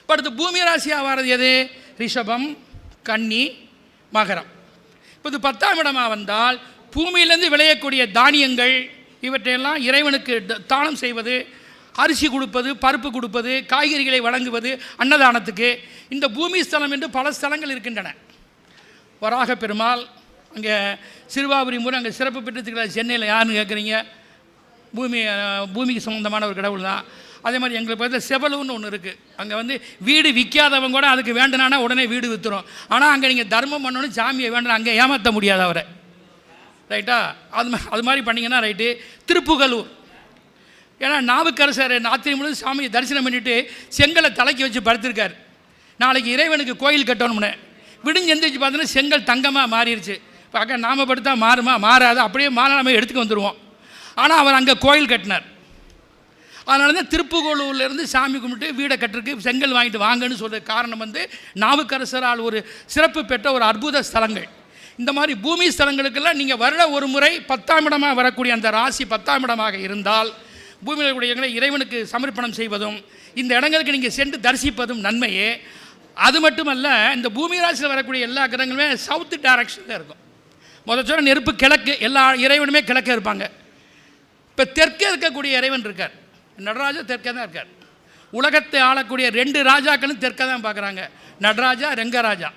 Speaker 4: அடுத்து பூமி ராசியாக வர்றது எது? ரிஷபம், கன்னி, மகரம். இப்போ இது 10ஆம் இடமாக வந்தால் பூமியிலேருந்து விளையக்கூடிய தானியங்கள் இவற்றையெல்லாம் இறைவனுக்கு தானம் செய்வது, அரிசி கொடுப்பது, பருப்பு கொடுப்பது, காய்கறிகளை வழங்குவது அன்னதானத்துக்கு. இந்த பூமி ஸ்தலம் என்று பல ஸ்தலங்கள் இருக்கின்றன. வராக பெருமாள் அங்கே சிறுவாபுரி முறை அங்கே சிறப்பு பெற்றிருக்கிறார். சென்னையில் யாருன்னு கேட்குறீங்க? பூமிக்கு சம்பந்தமான ஒரு கடவுள் தான். அதே மாதிரி எங்களுக்கு பார்த்து செவலுன்னு ஒன்று இருக்குது. அங்கே வந்து வீடு விற்காதவங்க கூட அதுக்கு வேண்டுனானா உடனே வீடு விற்றுரும். ஆனால் அங்கே நீங்கள் தர்மம் பண்ணணும், சாமியை வேண்டணும், அங்கே ஏமாற்ற முடியாது அவரை. ரைட்டா? அது மாதிரி பண்ணிங்கன்னா ரைட்டு. திருப்புகலூர், ஏன்னா நாவுக்கரசர் ராத்திரி முழுவதும் சாமியை தரிசனம் பண்ணிவிட்டு செங்கலை தலைக்கு வச்சு படுத்திருக்கார். நாளைக்கு இறைவனுக்கு கோயில் கட்டணும்னு விடிஞ்சு எந்திரிச்சு பார்த்தோன்னா செங்கல் தங்கமாக மாறிடுச்சு. இப்போ அக்கா நாம் படுத்தா மாறுமா? மாறாது. அப்படியே மாலை நம்ம எடுத்துக்க வந்துடுவோம். ஆனால் அவர் அங்கே கோயில் கட்டினார். அதனால தான் திருப்புகலூர்லேருந்து சாமி கும்பிட்டு வீடை கட்டுறதுக்கு செங்கல் வாங்கிட்டு வாங்கன்னு சொல்கிற காரணம் வந்து நாவுக்கரசரால் ஒரு சிறப்பு பெற்ற ஒரு அற்புத ஸ்தலங்கள். இந்த மாதிரி பூமி ஸ்தலங்களுக்கெல்லாம் நீங்கள் வருட ஒரு முறை 10ஆம் இடமாக வரக்கூடிய அந்த ராசி 10ஆம் இடமாக இருந்தால் பூமியில் கூடிய இறைவனுக்கு சமர்ப்பணம் செய்வதும் இந்த இடங்களுக்கு நீங்கள் சென்று தரிசிப்பதும் நன்மையே. அது மட்டுமல்ல, இந்த பூமி ராசியில் வரக்கூடிய எல்லா கிரகங்களுமே சவுத்து டைரக்ஷனில் இருக்கும். முதல்ல நெருப்பு கிழக்கு, எல்லா இறைவனுமே கிழக்கே இருப்பாங்க. இப்போ தெற்கே இருக்கக்கூடிய இறைவன் இருக்கார், நடராஜா தெற்கே தான் இருக்கார். உலகத்தை ஆளக்கூடிய 2 ராஜாக்களும் தெற்கே தான் பார்க்குறாங்க. நடராஜா, ரெங்கராஜா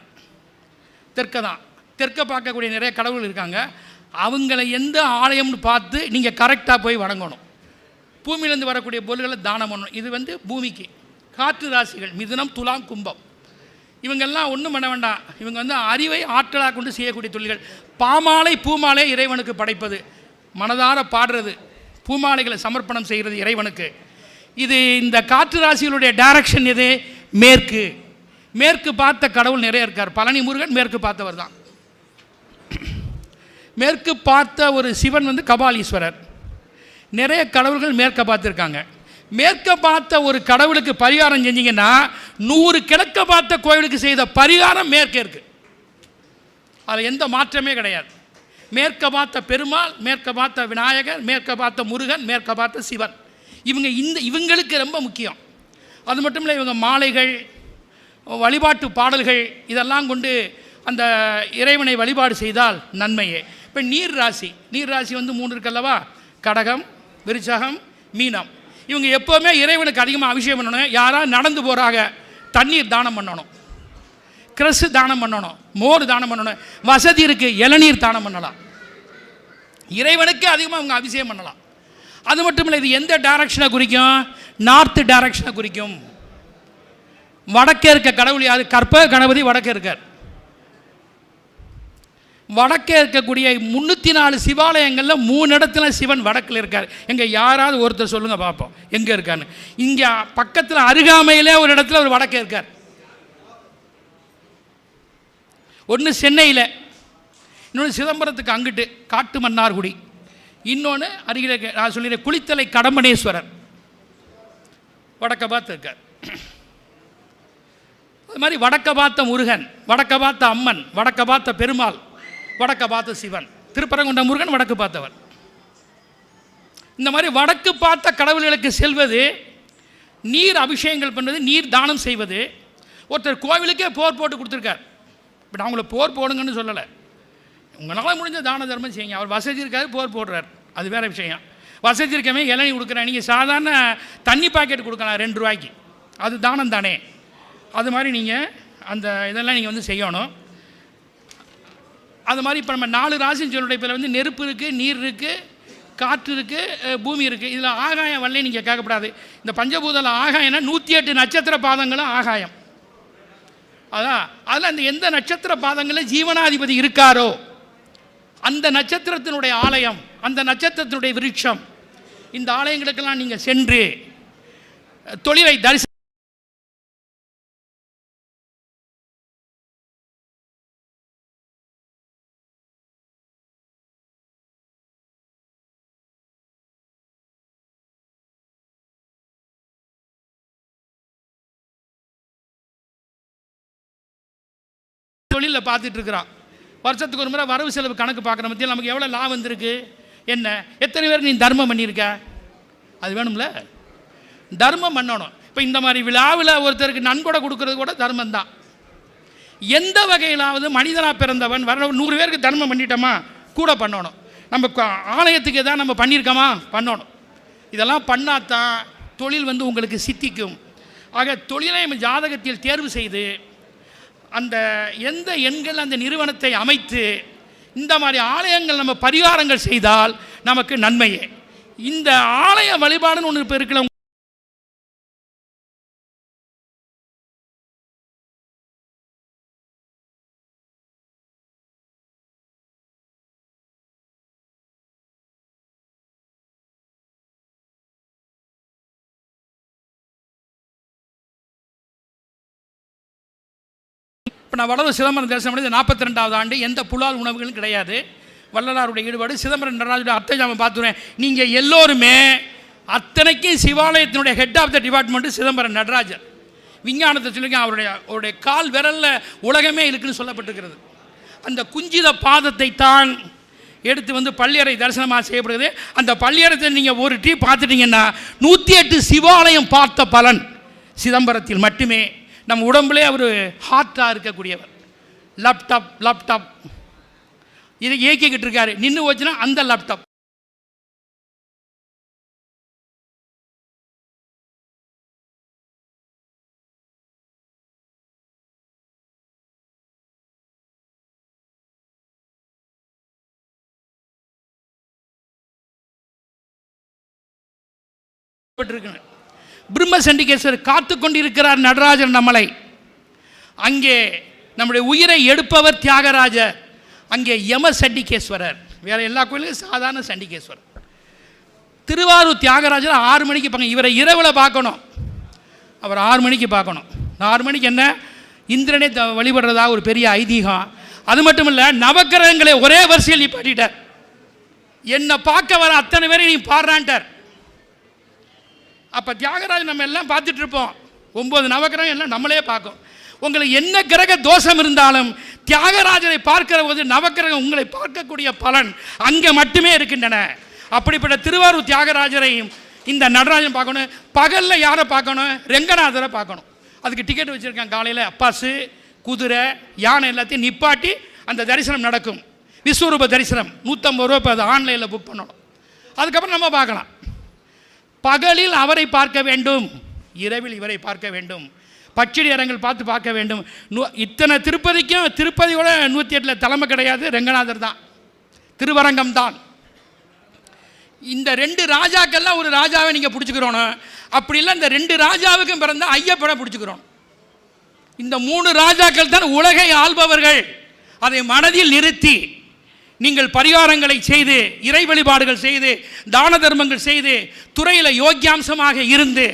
Speaker 4: தெற்க தான். தெற்க பார்க்கக்கூடிய நிறைய கடவுள் இருக்காங்க. அவங்கள எந்த ஆலயம்னு பார்த்து நீங்கள் கரெக்டாக போய் வணங்கணும். பூமியிலேருந்து வரக்கூடிய பொருள்களை தானம் பண்ணணும். இது வந்து பூமிக்கு. காற்று ராசிகள் மிதுனம், துலாம், கும்பம், இவங்கெல்லாம் ஒன்றும் பண்ண வேண்டாம். இவங்க வந்து அறிவை ஆற்றலாக கொண்டு செய்யக்கூடிய தொழில்கள். பாமாலை பூமாலை இறைவனுக்கு படைப்பது, மனதார பாடுறது, பூமாலைகளை சமர்ப்பணம் செய்கிறது இறைவனுக்கு. இது இந்த காற்று ராசிகளுடைய டைரக்ஷன் எது? மேற்கு. மேற்கு பார்த்த கடவுள் நிறைய இருக்கார். பழனி முருகன் மேற்கு பார்த்தவர் தான். மேற்கு பார்த்த ஒரு சிவன் வந்து கபாலீஸ்வரர். நிறைய கடவுள்கள் மேற்க பார்த்துருக்காங்க. மேற்க பார்த்த ஒரு கடவுளுக்கு பரிகாரம் செஞ்சீங்கன்னா 100 கிழக்க பார்த்த கோவிலுக்கு செய்த பரிகாரம் மேற்கே இருக்குது. அதில் எந்த மாற்றமே கிடையாது. மேற்க பார்த்த பெருமாள், மேற்க பார்த்த விநாயகர், மேற்க பார்த்த முருகன், மேற்க பார்த்த சிவன், இவங்களுக்கு ரொம்ப முக்கியம். அது மட்டும் இல்லை, இவங்க மாலைகள், வழிபாட்டு பாடல்கள் இதெல்லாம் கொண்டு அந்த இறைவனை வழிபாடு செய்தால் நன்மையே. இப்போ நீர் ராசி வந்து 3 இருக்குல்லவா? கடகம், விருச்சகம், மீனம். இவங்க எப்போவுமே இறைவனுக்கு அதிகமாக அபிஷேகம் பண்ணணும். யாராவது நடந்து போகிறாங்க, தண்ணீர் தானம் பண்ணணும், கிரஸ் தானம் பண்ணணும், மோர் தானம் பண்ணணும். வசதி இருக்குது, இளநீர் தானம் பண்ணலாம். இறைவனுக்கு அதிகமாக அவங்க அபிஷேகம் பண்ணலாம். அது மட்டும் இல்லை, இது எந்த டைரக்ஷனை குறிக்கும்? நார்த்து டைரக்ஷனை குறிக்கும். வடக்கே இருக்க கடவுள் யாரு? கற்பக கணபதி வடக்கே இருக்கார். வடக்கே இருக்கக்கூடிய 304 சிவாலயங்களில் 3 இடத்துல சிவன் வடக்கில் இருக்கார். எங்கே யாராவது ஒருத்தர் சொல்லுங்கள் பார்ப்போம் எங்கே இருக்கான்னு. இங்கே பக்கத்தில் அருகாமையிலே ஒரு இடத்துல ஒரு வடக்கே இருக்கார். ஒன்று சென்னையில், இன்னொன்று சிதம்பரத்துக்கு அங்கிட்டு காட்டு மன்னார்குடி, இன்னொன்று அருகில் நான் சொல்லிடுறேன் குளித்தலை கடம்பனேஸ்வரர் வடக்க பார்த்து இருக்கார். அது மாதிரி வடக்க பார்த்த முருகன், வடக்க பார்த்த அம்மன், வடக்க பார்த்த பெருமாள், வடக்க பார்த்த சிவன். திருப்பரங்குன்ற முருகன் வடக்கு பார்த்தவர். இந்த மாதிரி வடக்கு பார்த்த கடவுள்களுக்கு செல்வது, நீர் அபிஷேகங்கள் பண்ணுவது, நீர் தானம் செய்வது. ஒருத்தர் கோவிலுக்கே போர் போட்டு கொடுத்துருக்கார். இப்போ நான் உங்களை போர் போடுங்கன்னு சொல்லலை, உங்களால் முடிஞ்ச தான தர்மம் செய்யுங்க. அவர் வசதி இருக்காது, போர் போடுறார், அது வேறு விஷயம். வசதி இருக்கவே இளநீ கொடுக்குறேன், நீங்கள் சாதாரண தண்ணி பாக்கெட் கொடுக்கலாம் 2 ரூபாய்க்கு, அது தானம் தானே. அது மாதிரி நீங்கள் அந்த இதெல்லாம் நீங்கள் வந்து செய்யணும். அது மாதிரி இப்போ நம்ம 4 ராசின்னு சொல்லுடைய இப்போ வந்து நெருப்பு இருக்குது, நீர் இருக்குது, காற்று இருக்குது, பூமி இருக்குது. இதில் ஆகாயம் வரலையும் நீங்கள் கேட்கப்படாது. இந்த பஞ்சபூதத்தில் ஆகாயம்னா 108 நட்சத்திர பாதங்களும் ஆகாயம். அதான் அதில் அந்த எந்த நட்சத்திர பாதங்களில் ஜீவனாதிபதி இருக்காரோ அந்த நட்சத்திரத்தினுடைய ஆலயம், அந்த நட்சத்திரத்தினுடைய விருட்சம், இந்த ஆலயங்களுக்கெல்லாம் நீங்கள் சென்று தொழிலை தரிசனம் தொழிலில் பார்த்துட்டு இருக்கிறான். வருஷத்துக்கு ஒரு முறை வரவு செலவு கணக்கு பார்க்குற மத்தியில் நமக்கு எவ்வளோ லாபம் வந்திருக்கு, என்ன, எத்தனை பேருக்கு நீ தர்மம் பண்ணியிருக்க, அது வேணும்ல. தர்மம் பண்ணணும். இப்போ இந்த மாதிரி விழாவில் ஒருத்தருக்கு நன்கொடை கொடுக்கறது கூட தர்மம் தான். எந்த வகையிலாவது மனிதனாக பிறந்தவன் வர 100 பேருக்கு தர்மம் பண்ணிட்டோமா கூட பண்ணணும். நம்ம ஆலயத்துக்கு எதாவது நம்ம பண்ணியிருக்கோமா பண்ணணும். இதெல்லாம் பண்ணாதான் தொழில் உங்களுக்கு சித்திக்கும். ஆக தொழிலை ஜாதகத்தில் தேர்வு செய்து அந்த எந்த எண்கள் அந்த நிறுவனத்தை அமைத்து இந்த மாதிரி ஆலயங்கள் நம்ம பரிகாரங்கள் செய்தால் நமக்கு நன்மையே. இந்த ஆலய வழிபாடுன்னு ஒன்று இப்போ இருக்கிற இப்போ நான் வளரும் சிதம்பரம் தரிசனம் பண்ணி 42வது ஆண்டு எந்த புலால் உணவுகளும் கிடையாது. வள்ளலாருடைய ஈடுபாடு. சிதம்பரம் நடராஜுடைய அர்த்தஜாமம் பார்த்துருவேன். நீங்கள் எல்லோருமே அத்தனைக்கும் சிவாலயத்தினுடைய head of the department Chidambaram Natarajar. விஞ்ஞானத்தை சொல்லியிருக்கேன். அவருடைய கால் விரலில் உலகமே இருக்குன்னு சொல்லப்பட்டிருக்கிறது. அந்த குஞ்சித பாதத்தை தான் எடுத்து பள்ளியறை தரிசனமாக செய்யப்படுகிறது. அந்த பள்ளியறத்தை நீங்கள் ஒரு டீ பார்த்துட்டிங்கன்னா 108 சிவாலயம் பார்த்த பலன் சிதம்பரத்தில் மட்டுமே. நம்ம உடம்புலே அவர் ஹார்ட்டாக இருக்கக்கூடியவர். லேப்டாப் இதை இயக்கிக்கிட்டு இருக்காரு. நின்று போச்சுன்னா அந்த லேப்டாப் பிரம்ம சண்டிகேஸ்வரர் காத்து கொண்டிருக்கிறார். நடராஜர் நம்மளை அங்கே நம்முடைய உயிரை எடுப்பவர் தியாகராஜர், அங்கே யம சண்டிகேஸ்வரர். வேறு எல்லா கோயிலும் சாதாரண சண்டிகேஸ்வரர். திருவாரூர் தியாகராஜர் 6 மணிக்கு பார்க்கணும். இவரை இரவில் பார்க்கணும். அவர் 6 மணிக்கு பார்க்கணும். 6 மணிக்கு என்ன இந்திரனே வழிபடுறதா ஒரு பெரிய ஐதீகம். அது மட்டும் இல்லை, நவக்கிரகங்களை ஒரே வரிசையில் நிப்பாட்டிட்டார். என்னை பார்க்க வர அத்தனை பேரை நீ பாடுறான்ட்டார். அப்போ தியாகராஜன் நம்ம எல்லாம் பார்த்துட்டு இருப்போம். 9 நவக்கிரகம் எல்லாம் நம்மளே பார்க்கும். உங்களுக்கு என்ன கிரக தோஷம் இருந்தாலும் தியாகராஜரை பார்க்கிற போது நவக்கிரகம் உங்களை பார்க்கக்கூடிய பலன் அங்கே மட்டுமே இருக்கின்றன. அப்படிப்பட்ட திருவாரூர் தியாகராஜரையும் இந்த நடராஜன் பார்க்கணும். பகலில் யாரை பார்க்கணும்? ரெங்கநாதரை பார்க்கணும். அதுக்கு டிக்கெட் வச்சுருக்காங்க. காலையில் அப்பாசு, குதிரை, யானை எல்லாத்தையும் நிப்பாட்டி அந்த தரிசனம் நடக்கும். விஸ்வரூப தரிசனம் 150 ரூபா. இப்போ அது ஆன்லைனில் புக் பண்ணணும். அதுக்கப்புறம் நம்ம பார்க்கலாம். பகலில் அவரை பார்க்க வேண்டும், இரவில் இவரை பார்க்க வேண்டும். பச்சடி அரங்கள் பார்க்க வேண்டும். இத்தனை திருப்பதிக்கும் திருப்பதியோட 108 தலைமை கிடையாது, ரெங்கநாதர் தான், திருவரங்கம் தான். இந்த 2 ராஜாக்கள்லாம் ஒரு ராஜாவை நீங்கள் பிடிச்சிக்கிறோன்னு. அப்படி இல்லை, இந்த 2 ராஜாவுக்கும் பிறந்த ஐயப்பனை பிடிச்சிக்கிறோம். இந்த 3 ராஜாக்கள் தான் உலகை ஆள்பவர்கள். அதை மனதில் நிறுத்தி நீங்கள் பரிகாரங்களை செய்து, இறை வழிபாடுகள் செய்து, தான தர்மங்கள் செய்து, துறையில் யோக்கியாம்சமாக இருந்து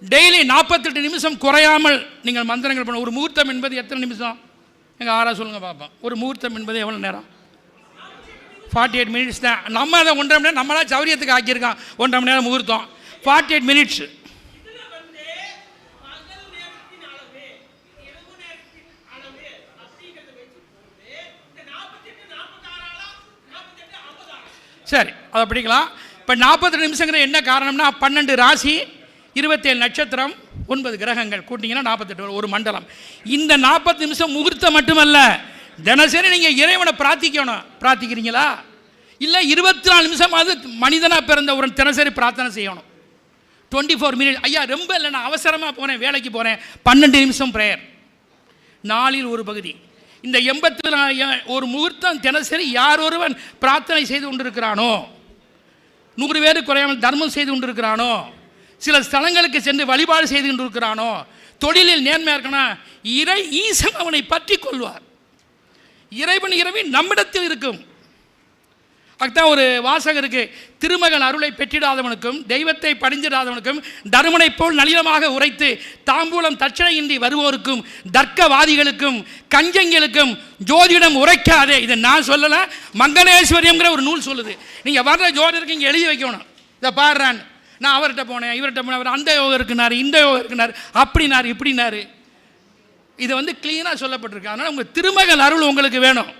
Speaker 4: டெய்லி 48 நிமிஷம் குறையாமல் நீங்கள் மந்திரங்கள் பண்ண. ஒரு முகூர்த்தம் என்பது எத்தனை நிமிஷம்? எங்கள் ஆறா சொல்லுங்கள் பார்ப்போம். ஒரு முகூர்த்தம் என்பது எவ்வளோ நேரம்? 48 மினிட்ஸ் தான். நம்ம அதை 1.5 மணி நேரம் நம்மளா சௌரியத்துக்கு ஆக்கியிருக்கோம். 1.5 மணி நேரம் முகூர்த்தம், 48 மினிட்ஸ். சரி, அதை படிக்கலாம். இப்போ 42 நிமிஷங்கிற என்ன காரணம்னா 12 ராசி, 27 நட்சத்திரம், 9 கிரகங்கள் கூட்டிங்கன்னா 48 ஒரு மண்டலம். இந்த 40 நிமிஷம் முகூர்த்தம் மட்டுமல்ல, தினசரி நீங்கள் இறைவனை பிரார்த்திக்கணும். பிரார்த்திக்கிறீங்களா? இல்லை 24 நிமிஷமாவது மனிதனாக பிறந்த ஒரு தினசரி பிரார்த்தனை செய்யணும். 24 மினிட்ஸ். ஐயா ரொம்ப இல்லை, நான் அவசரமாக போகிறேன், வேலைக்கு போகிறேன், 12 நிமிஷம் ப்ரேயர். நாளில் ஒரு பகுதி. இந்த 84 ஒரு முகூர்த்தம் தினசரி யார் ஒருவன் பிரார்த்தனை செய்து கொண்டிருக்கிறானோ 100 பேர் குறையாமல் தர்மம் செய்து கொண்டிருக்கிறானோ, சில ஸ்தலங்களுக்கு சென்று வழிபாடு செய்து கொண்டிருக்கிறானோ, தொழிலில் நேர்மையாக இருக்கணும், ஈசன் அவனை பற்றி கொள்வார். இறைவன் நம்மிடத்தில் இருக்கும். அதுதான் ஒரு வாசகம் இருக்கு, திருமகன் அருளை பெற்றிடாதவனுக்கும் தெய்வத்தை பணிஞ்சிடாதவனுக்கும் தருமனை போல் நளினமாக உரைத்து தாம்பூலம் தட்சணையின்றி வருவோருக்கும் தர்க்கவாதிகளுக்கும் கஞ்சங்களுக்கும் ஜோதிடம் உரைக்காதே. இதை நான் சொல்லலை, மங்கனேஸ்வரியம்ங்கிற ஒரு நூல் சொல்லுது. நீங்கள் வர்ற ஜோதிடருக்கு இங்கே எழுதி வைக்கணும், இதை பாடுறான், நான் அவர்கிட்ட போனேன், இவர்கிட்ட போனேன், அவர் அந்த யோகம் இருக்குனாரு, இந்த யோகம் இருக்குனாரு, அப்படினாரு இப்படினாரு. இது வந்து கிளீனாக சொல்லப்பட்டிருக்கு. அதனால் உங்கள் திருமகன் அருள் உங்களுக்கு வேணும்,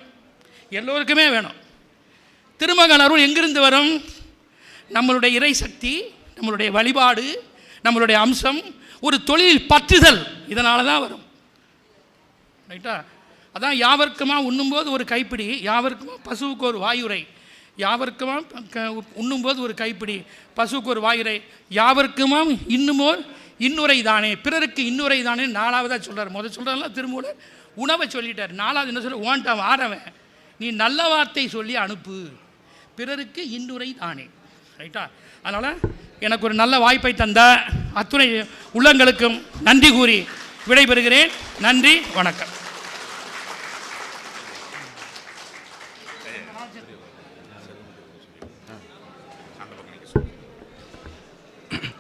Speaker 4: எல்லோருக்குமே வேணும். திருமகன் அருள் எங்கிருந்து வரும்? நம்மளுடைய இறை சக்தி, நம்மளுடைய வழிபாடு, நம்மளுடைய அம்சம், ஒரு தொழில் பற்றுதல், இதனால தான் வரும். ரைட்டா? அதான் யாவர்க்குமா உண்ணும்போது ஒரு கைப்பிடி, யாவர்க்குமா பசுவுக்கு ஒரு வாயுரை, யாவர்க்குமா உண்ணும்போது ஒரு கைப்பிடி, பசுவுக்கு ஒரு வாயுரை, யாவர்க்குமா இன்னுமோர் இன்னுரை தானே, பிறருக்கு இன்னுரை தானே 4வதாக சொல்கிறார். முதல் சொல்கிறாங்களா திருமூலர், உணவை சொல்லிட்டார். 4வது என்ன சொல்ல, ஓன்ட்டான் ஆறவன், நீ நல்ல வார்த்தை சொல்லி அனுப்பு, பிறருக்கு இன்னுரை தானே. ரைட்டா? அதனால் எனக்கு ஒரு நல்ல வாய்ப்பை தந்த அத்துணை உள்ளங்களுக்கும் நன்றி கூறி விடைபெறுகிறேன். நன்றி, வணக்கம்.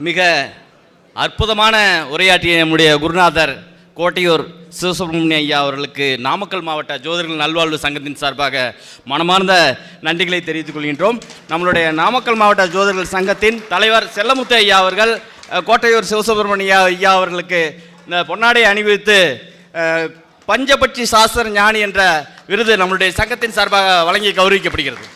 Speaker 3: மிக அற்புதமான உரையாற்றிய நம்முடைய குருநாதர் கோட்டையூர் சிவசுப்ரமணிய ஐயா அவர்களுக்கு நாமக்கல் மாவட்ட ஜோதிடர்கள் நல்வாழ்வு சங்கத்தின் சார்பாக மனமார்ந்த நன்றிகளை தெரிவித்துக் கொள்கின்றோம். நம்மளுடைய நாமக்கல் மாவட்ட ஜோதிடர்கள் சங்கத்தின் தலைவர் செல்லமுத்து ஐயா அவர்கள் கோட்டையூர் சிவசுப்ரமணிய ஐயா அவர்களுக்கு இந்த பொன்னாடை அணிவித்து பஞ்சபட்சி சாஸ்திர ஞானி என்ற விருது நம்மளுடைய சங்கத்தின் சார்பாக வழங்கி கௌரவிக்கப்படுகிறது.